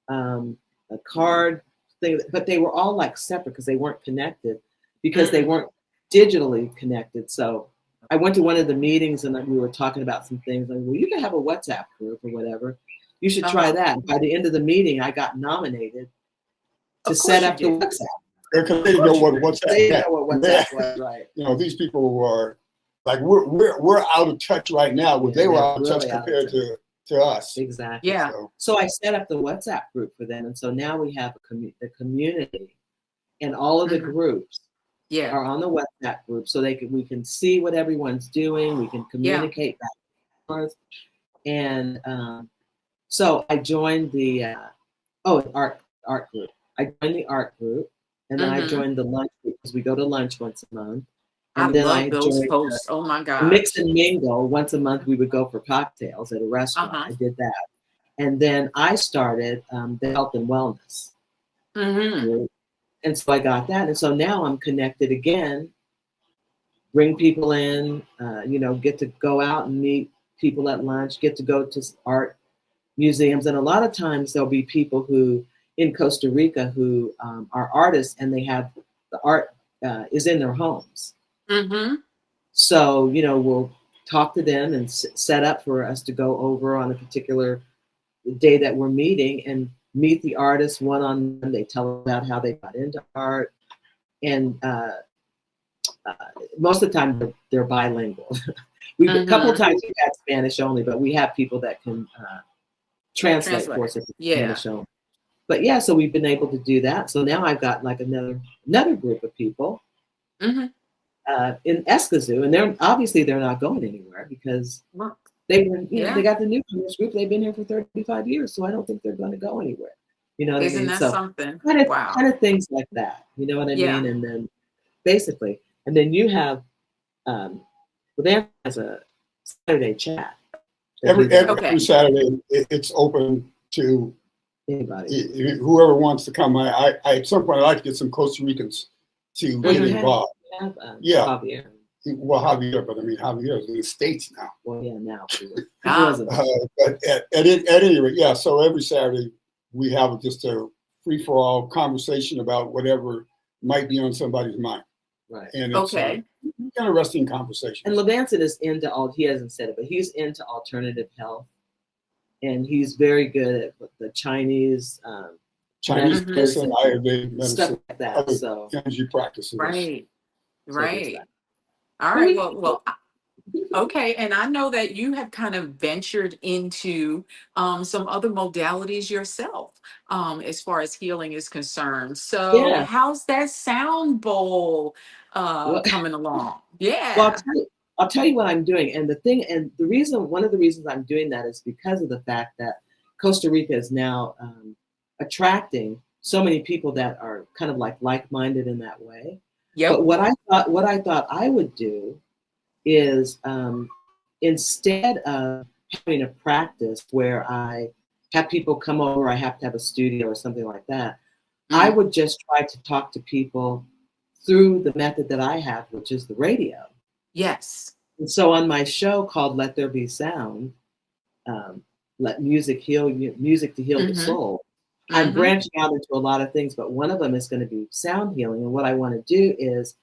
a card thing, but they were all like separate because they weren't connected, because they weren't digitally connected. So I went to one of the meetings and we were talking about some things. Like, well, you can have a WhatsApp group or whatever. You should try that. And by the end of the meeting, I got nominated to set up the WhatsApp. Because they know what WhatsApp They know what WhatsApp was, right? You know, these people who are like, we're out of touch right now. But they were out of touch compared to us. Exactly. Yeah. So I set up the WhatsApp group for them, and so now we have a community, and all of the groups are on the WhatsApp group, so we can see what everyone's doing. We can communicate back and forth, and so I joined the art group. I joined the art group, and then I joined the lunch group because we go to lunch once a month. And then I those posts. Oh my God. Mix and mingle. Once a month we would go for cocktails at a restaurant. I did that. And then I started the health and wellness group. And so I got that. And so now I'm connected again, bring people in, get to go out and meet people at lunch, get to go to art museums. And a lot of times there'll be people who in Costa Rica who are artists, and they have the art is in their homes. So, we'll talk to them and set up for us to go over on a particular day that we're meeting and meet the artists one-on-one. They tell about how they got into art. And most of the time they're bilingual. A couple of times we've had Spanish only, but we have people that can translate for us in Spanish only. But yeah, so we've been able to do that. So now I've got like another group of people in Escazú, and they're not going anywhere because they got the newcomers group. They've been here for 35 years, so I don't think they're going to go anywhere. You know what I mean? Isn't that something? Kind of things like that. You know what I mean? And then basically, and then you have Dan has a Saturday chat. Every Saturday, it's open to anybody, whoever wants to come. I at some point I'd like to get some Costa Ricans to get involved. Javier. Well, Javier, but I mean Javier is in the States now. Well, yeah, now. But at any rate, so every Saturday we have just a free-for-all conversation about whatever might be on somebody's mind. Right. And it's interesting conversation. And Lavanson is into he hasn't said it, but he's into alternative health. And he's very good at the Chinese Chinese medicine, medicine, Ayurvedic stuff medicine, like that. other So, energy practices. Right. so there's Right. that. All But right. we, Well, okay. And I know that you have kind of ventured into some other modalities yourself as far as healing is concerned. So yeah. how's that sound bowl Well, coming along? well, Yeah. I'll tell you what I'm doing. And the thing, and the reason, one of the reasons I'm doing that is because of the fact that Costa Rica is now attracting so many people that are kind of like-minded in that way. Yep. But what I thought I would do is instead of having a practice where I have people come over, I have to have a studio or something like that, I Mm. would just try to talk to people through the method that I have, which is the radio. Yes. And so on my show called Let There Be Sound, let music heal you, music to heal the Mm-hmm. soul. I'm Mm-hmm. branching out into a lot of things, but one of them is going to be sound healing. And what I want to do is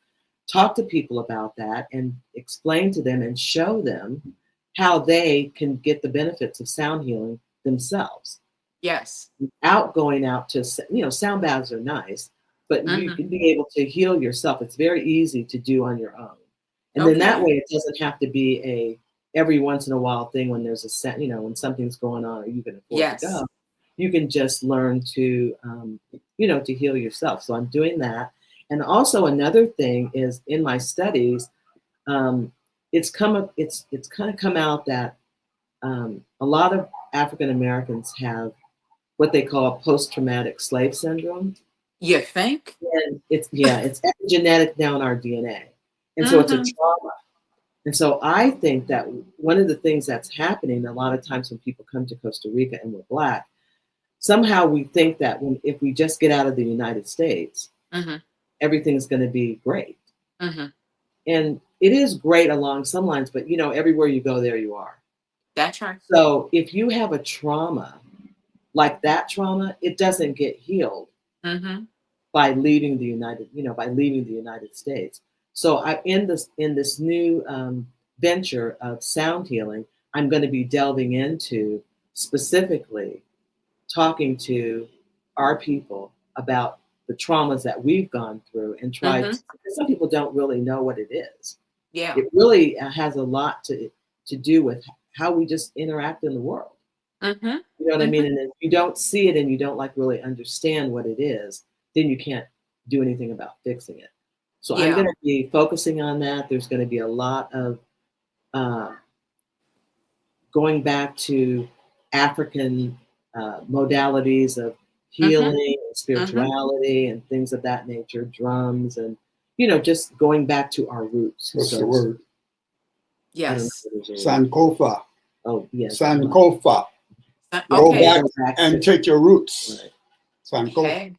talk to people about that and explain to them and show them how they can get the benefits of sound healing themselves Yes. without going out to, sound baths are nice, but you Mm-hmm. can be able to heal yourself. It's very easy to do on your own. And then that Okay. way it doesn't have to be a every once in a while thing when there's when something's going on or you can afford to Yes. go. You can just learn to, to heal yourself. So I'm doing that. And also another thing is in my studies, it's kind of come out that a lot of African Americans have what they call post-traumatic slave syndrome. You think? And it's epigenetic now in our DNA. And so it's a Mm-hmm. trauma. And so I think that one of the things that's happening a lot of times when people come to Costa Rica and we're Black, somehow we think that if we just get out of the United States, Mm-hmm. everything's going to be great. Mm-hmm. And it is great along some lines, but everywhere you go, there you are. That's right. So if you have a trauma like that trauma, it doesn't get healed Mm-hmm. by leaving the United States. So in this new venture of sound healing, I'm going to be delving into specifically talking to our people about the traumas that we've gone through and Mm-hmm. because some people don't really know what it is. Yeah. It really has a lot to do with how we just interact in the world. Mm-hmm. You know what I Mm-hmm. mean? And if you don't see it and you don't really understand what it is, then you can't do anything about fixing it. So I'm Yeah. going to be focusing on that. There's going to be a lot of uh, going back to African modalities of Mm-hmm. healing and Mm-hmm. spirituality and things of that nature, drums and just going back to our roots. What's So the word? I don't know Yes. if there's a word. Sankofa. Oh yes. Sankofa. Go Okay. back and take your roots. Right. Sankofa. Hey,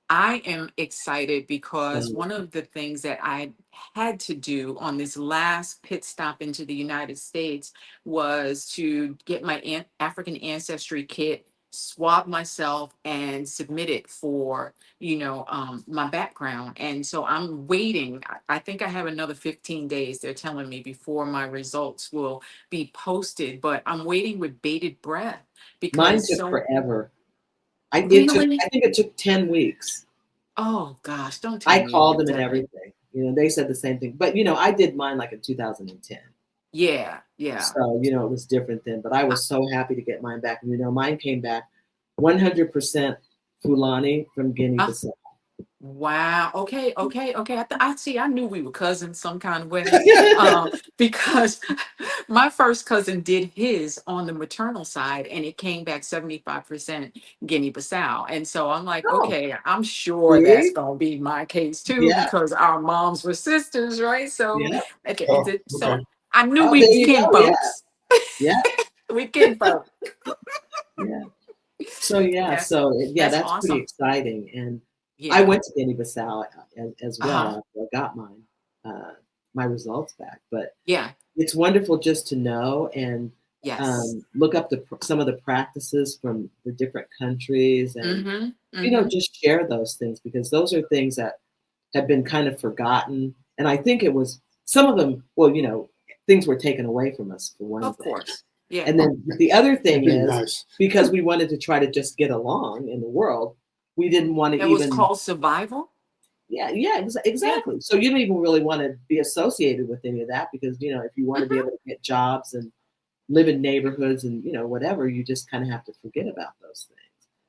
I am excited because So, one of the things that I had to do on this last pit stop into the United States was to get my African ancestry kit, swab myself, and submit it for, my background. And so I'm waiting. I think I have another 15 days, they're telling me, before my results will be posted. But I'm waiting with bated breath mine because took so forever. really, I think it took 10 weeks. oh gosh, don't tell I me it called took them and 10 weeks. everything. They said the same thing. But I did mine like in 2010. Yeah, yeah. So, it was different then. But I was so happy to get mine back. And mine came back 100% Fulani from Uh, Guinea-Bissau. wow. Okay, okay, okay. I see. I knew we were cousins some kind of way, because my first cousin did his on the maternal side, and it came back 75% Guinea-Bissau. And so I'm like, Oh, okay, I'm sure that's see? gonna be my case too, Yeah, because our moms were sisters, right? So, yeah. okay, Oh, so okay. I knew Oh, we there was you go. Yeah, kinfolks. yeah, We kinfolks. yeah. So, yeah, That's that's pretty awesome. exciting. And I Yeah. went to Guinea-Bissau as well Uh-huh. after I got my results back. But Yeah. it's wonderful just to know and Yes. look up some of the practices from the different countries and Mm-hmm. Mm-hmm. just share those things because those are things that have been kind of forgotten. And I think it was some of them, well, things were taken away from us for one Of thing. course. Yeah. And then the other thing That'd be is, nice. because we wanted to try to just get along in the world, we didn't want to It was even. called survival. Exactly. So you don't even really want to be associated with any of that because, if you want to be able to get jobs and live in neighborhoods and, whatever, you just kind of have to forget about those things.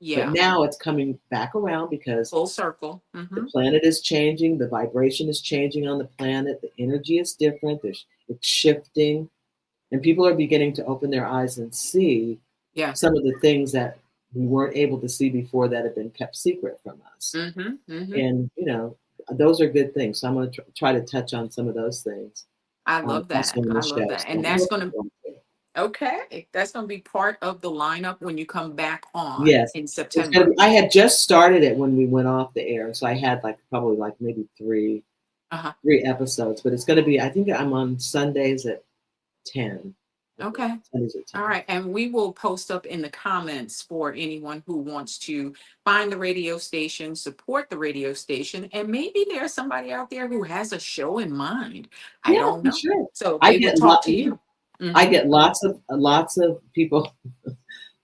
Yeah. But now it's coming back around because Full circle. the planet is changing, the vibration is changing on the planet, the energy is different, it's shifting, and people are beginning to open their eyes and see Yeah. some of the things that we weren't able to see before that have been kept secret from us. And, those are good things. So I'm going to try to touch on some of those things. I love that. Also in the I love show. that. So And that's going to, okay, that's going to be part of the lineup when you come back on Yes. in It's September. I had just started it when we went off the air. So I had probably maybe three episodes, but it's going to be, I think I'm on Sundays at 10. Okay. Sundays at 10. All right. And we will post up in the comments for anyone who wants to find the radio station, support the radio station, and maybe there's somebody out there who has a show in mind. I don't know. Sure. So they will talk to you. I get lots of people,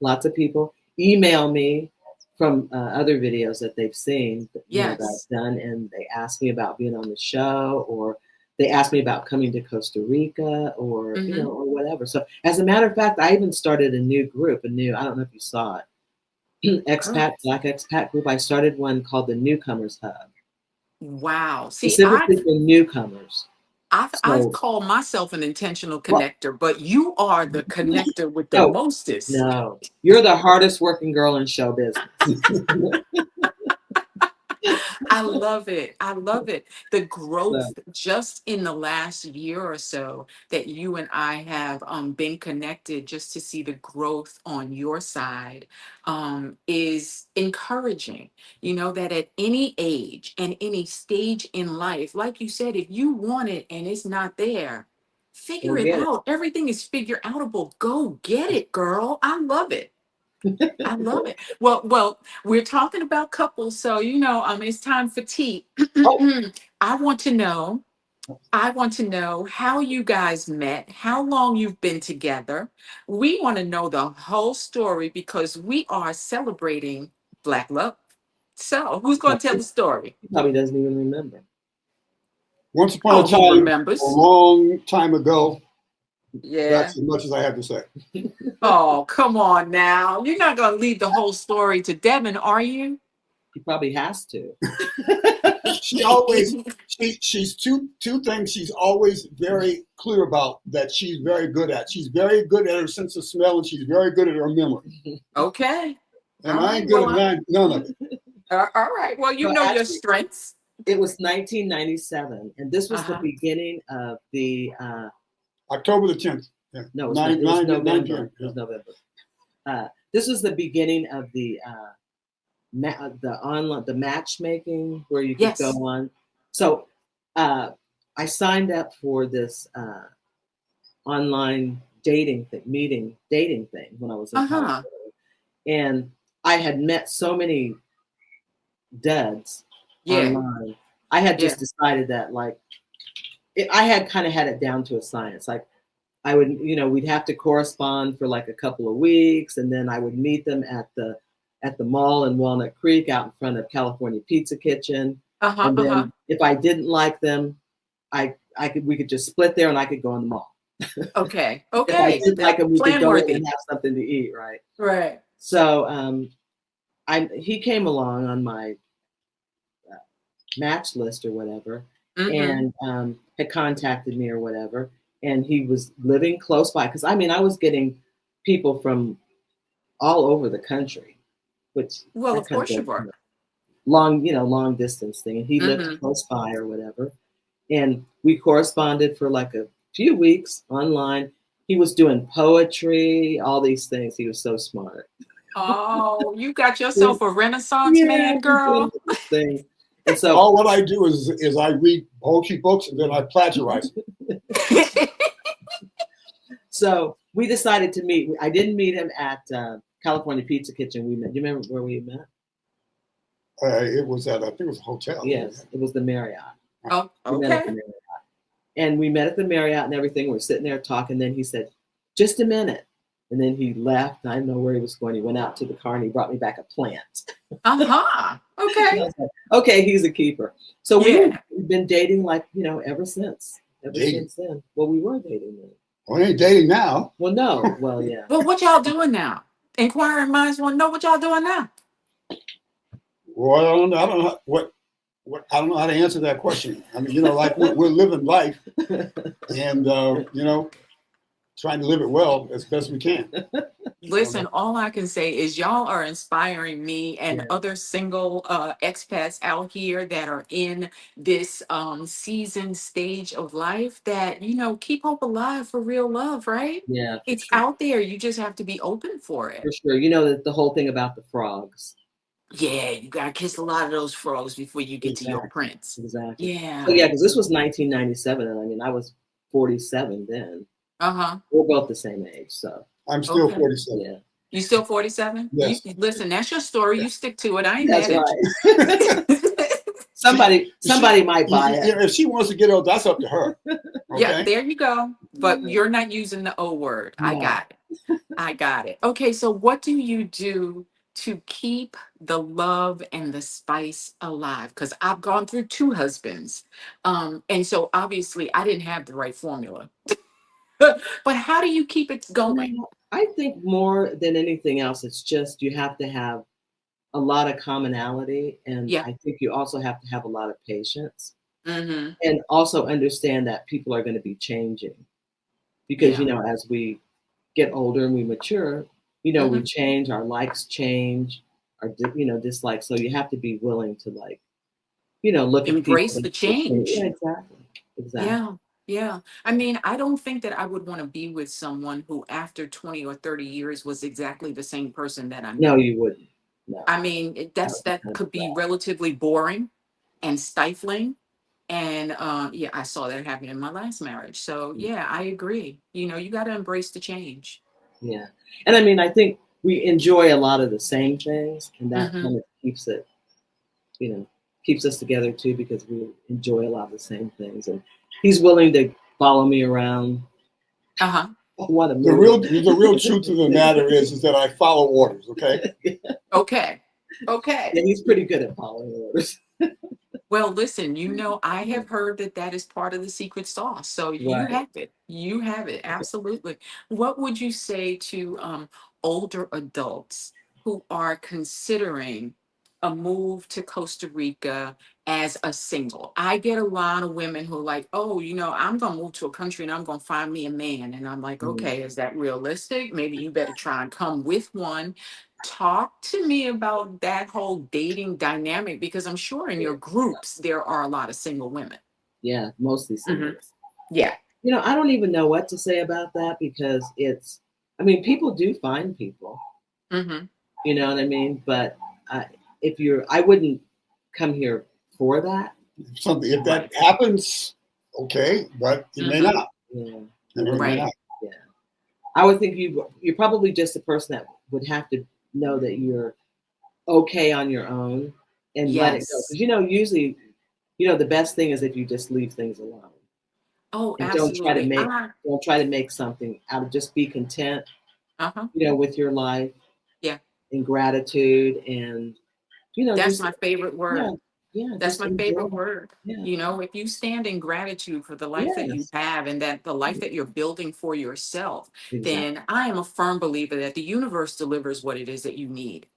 lots of people email me from other videos that they've seen that I've done, and they ask me about being on the show, or they ask me about coming to Costa Rica, or or whatever. So, as a matter of fact, I even started a new group, I don't know if you saw it, Black Expat group. I started one called the Newcomers Hub. Wow. See, specifically for newcomers. I've called myself an intentional connector, but you are the connector with the mostest. No, you're the hardest working girl in show business. I love it. I love it. The growth just in the last year or so that you and I have been connected, just to see the growth on your side is encouraging. That at any age and any stage in life, like you said, if you want it and it's not there, figure it out. Everything is figure outable. Go get it, girl. I love it. I love it. Well, we're talking about couples, so it's time for tea. I want to know how you guys met, how long you've been together. We want to know the whole story because we are celebrating Black love. So, who's going to tell the story? He probably doesn't even remember. Once upon a time, a long time ago. Yeah. That's as much as I have to say. Oh, come on now. You're not going to leave the whole story to Devon, are you? He probably has to. She always, she's two things she's always very clear about that she's very good at. She's very good at her sense of smell, and she's very good at her memory. Okay. And I ain't good at none of it. All right. Well, you know actually, your strengths. It was 1997, and this was the beginning of the... October the 10th. Yeah. No, it was November. It was November. This was the beginning of the online matchmaking where you could go on. So I signed up for this online dating thing when I was in college, and I had met so many duds online. I had just decided that I had kind of had it down to a science. I would, we'd have to correspond for a couple of weeks, and then I would meet them at the mall in Walnut Creek out in front of California Pizza Kitchen. And then if I didn't like them, we could just split there and I could go in the mall. Okay. If I did like them, we could go and have something to eat, right? Right. So he came along on my match list or whatever, and had contacted me or whatever, and he was living close by because I was getting people from all over the country, which of course you were. Long distance thing, and he lived close by or whatever, and we corresponded for a few weeks online. He was doing poetry, all these things. He was so smart. Oh, you got yourself a Renaissance man, girl. And so all what I do is I read poetry books and then I plagiarize it. So we decided to meet. I didn't meet him at California Pizza Kitchen. We met. Do you remember where we met? It was at, I think it was a hotel. Yes, it was the Marriott. Oh, okay. And we met at the Marriott and everything. We're sitting there talking. Then he said, "Just a minute." And then he left. I didn't know where he was going. He went out to the car and he brought me back a plant. Uh-huh. And Okay. I was like, okay, he's a keeper. So Yeah. we've been dating like, ever since. Ever Dating. since then. Well, we were dating then. Well, we ain't dating now. Well, no. Well, yeah. Well, what y'all doing now? Inquiring minds want to know what y'all doing now. Well, I don't know what I don't know how to answer that question. I mean, like we're living life, and trying to live it well as best we can. Listen, all I can say is y'all are inspiring me and Yeah. other single expats out here that are in this seasoned stage of life that, keep hope alive for real love, right? Yeah, for It's sure. out there. You just have to be open for it. For sure. You know, the whole thing about the frogs. Yeah, you got to kiss a lot of those frogs before you get to your Exactly. prince. Exactly. Yeah. So, yeah, because this was 1997. And I mean, I was 47 then. Uh-huh. We're both the same age. So, I'm still Okay. 47. yeah. You still 47? Yes. Listen, that's your story. You stick to it. I ain't That's mad right. at you. Somebody might buy it. If she wants to get old, that's up to her. Okay. Yeah, there you go. But you're not using the O word. I No. got it. I got it. Okay, so what do you do to keep the love and the spice alive? Because I've gone through two husbands. And so obviously I didn't have the right formula. But how do you keep it going? I think more than anything else, it's just you have to have a lot of commonality. And Yeah. I think you also have to have a lot of patience Mm-hmm. and also understand that people are going to be changing. Because, Yeah. as we get older and we mature, we Mm-hmm. change, our likes change, our, dislikes. So you have to be willing to look at people. Embrace the change. Yeah, exactly. Exactly. Yeah. Yeah. I mean, I don't think that I would want to be with someone who after 20 or 30 years was exactly the same person that I met. No, you wouldn't. No. I mean, that could be relatively boring and stifling. And yeah, I saw that happen in my last marriage. So yeah, I agree. You got to embrace the change. Yeah. And I mean, I think we enjoy a lot of the same things, and that Mm-hmm. kind of keeps it, keeps us together too, because we enjoy a lot of the same things. And he's willing to follow me around. Uh-huh. What a The real truth of the matter is that I follow orders. Okay. Okay. Okay. And he's pretty good at following orders. Well, listen, I have heard that is part of the secret sauce. So you Right. have it. You have it. Absolutely. What would you say to older adults who are considering a move to Costa Rica as a single? I get a lot of women who are like, oh, I'm going to move to a country and I'm going to find me a man. And I'm like, okay, is that realistic? Maybe you better try and come with one. Talk to me about that whole dating dynamic, because I'm sure in your groups there are a lot of single women. Yeah, mostly single. Yeah. I don't even know what to say about that, because people do find people. Mm-hmm. You know what I mean? But I wouldn't come here for that. If that happens, okay, but it may not. Yeah. It may not. Yeah. I would think you're probably just a person that would have to know that you're okay on your own and let it go. Because usually, the best thing is if you just leave things alone. Oh, And absolutely. don't try to make something out of, just be content, Uh-huh. with your life. Yeah. In gratitude, and that's my favorite word. Yeah. Yeah, that's my favorite word. Yeah. If you stand in gratitude for the life that you have and that the life that you're building for yourself, then I am a firm believer that the universe delivers what it is that you need.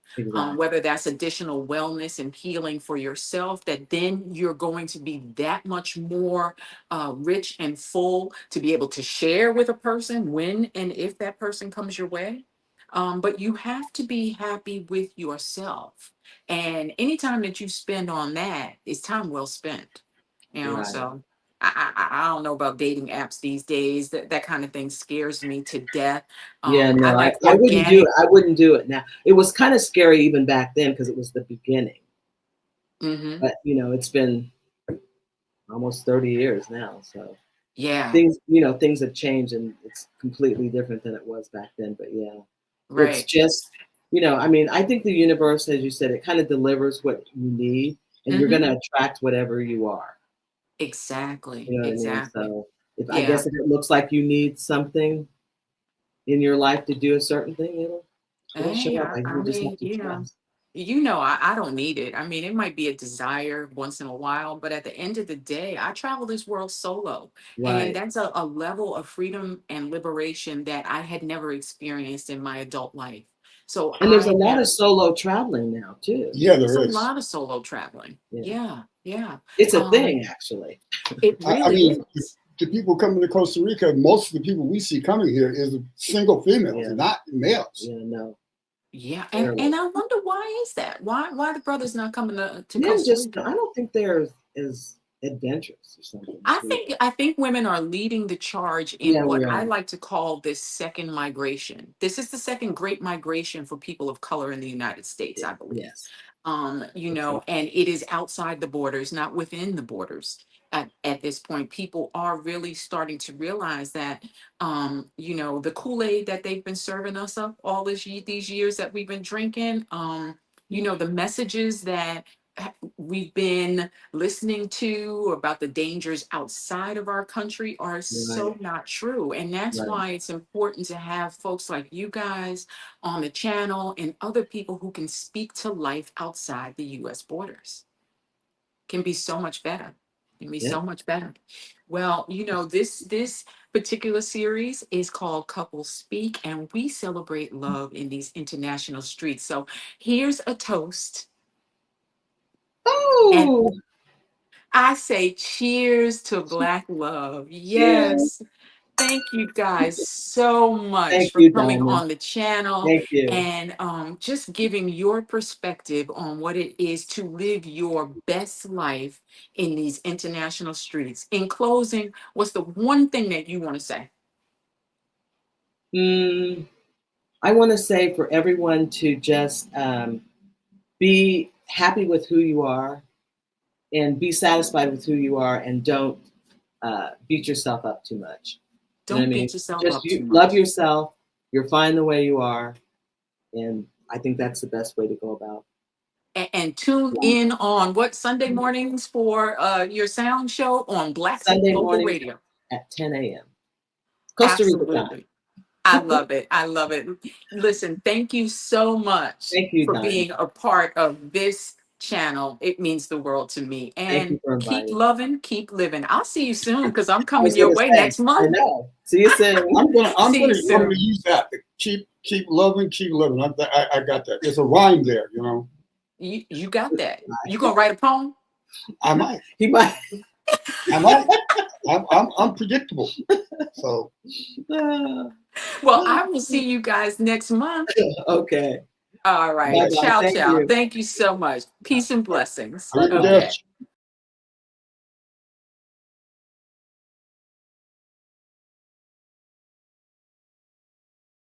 Whether that's additional wellness and healing for yourself, that then you're going to be that much more rich and full to be able to share with a person when and if that person comes your way. But you have to be happy with yourself. And anytime that you spend on that is time well spent. Right. So I don't know about dating apps these days. That kind of thing scares me to death. Yeah, no, I like I wouldn't do organic. it. I wouldn't do it now. It was kind of scary even back then because it was the beginning. Mm-hmm. But it's been almost 30 years now. So Yeah. things have changed and it's completely different than it was back then. But yeah, Right. It's just, I think the universe, as you said, it kind of delivers what you need, and you're going to attract whatever you are. Exactly. You know what Exactly. I mean? So I guess if it looks like you need something, in your life to do a certain thing, it'll show Hey, up. Like, I you just mean, have to trust. I don't need it. I mean, it might be a desire once in a while, but at the end of the day, I travel this world solo. And Right. that's a level of freedom and liberation that I had never experienced in my adult life. So And there's a I lot have, of solo traveling now too. Yeah, it's there a is. lot of solo traveling. Yeah. Yeah, yeah. It's a Um, thing, actually. it I really mean, is. the people coming to Costa Rica, most of the people we see coming here is single females, Yeah. not males. Yeah, no. Yeah, Barely. and I wonder why is that? Why the brothers not coming to Men Costa just, Rica? I don't think they're as adventurous or something. I think women are leading the charge in Yeah, what we I are. like to call this second migration. This is the second great migration for people of color in the United States, I believe. Yes. And it is outside the borders, not within the borders. At this point, people are really starting to realize that, the Kool-Aid that they've been serving us up all these years that we've been drinking, the messages that we've been listening to about the dangers outside of our country are Right. so not true. And that's Right. why it's important to have folks like you guys on the channel and other people who can speak to life outside the US borders. Can be so much better. Can be Yeah. so much better. Well, this particular series is called Couples Speak, and we celebrate love in these international streets. So here's a toast. And Oh, I say cheers to Black love. cheers. Yes. Thank you guys so Thank much for you, coming Diamond. on the channel Thank you. and just giving your perspective on what it is to live your best life in these international streets. In closing, what's the one thing that you want to say? Mm, I want to say for everyone to just be happy with who you are and be satisfied with who you are, and don't beat yourself up too much. You know what I Don't mean? beat yourself Just up too love much. yourself. You're fine the way you are. And I think that's the best way to go about And tune life. in on what Sunday mornings for your sound show on Black Sunday Local mornings Radio. at 10 a.m. Costa Rica time. Absolutely. I love it. I love it. Listen, thank you so much Thank you, for Diamond. being a part of this channel. It means the world to me. Thank you And for keep inviting me. loving, keep living. I'll see you soon because I'm I coming was your going to way say, next I month. know. See you soon. I'm See you gonna soon. use that. Keep loving, keep living. I got that. There's a rhyme there, you know. You got that. You gonna write a poem? I might. He might. I might. I'm unpredictable. So Well, I will see you guys next month. Okay. All right. Bye-bye. Ciao, Thank ciao. you. Thank you so much. Peace and blessings. Okay. arrivederci.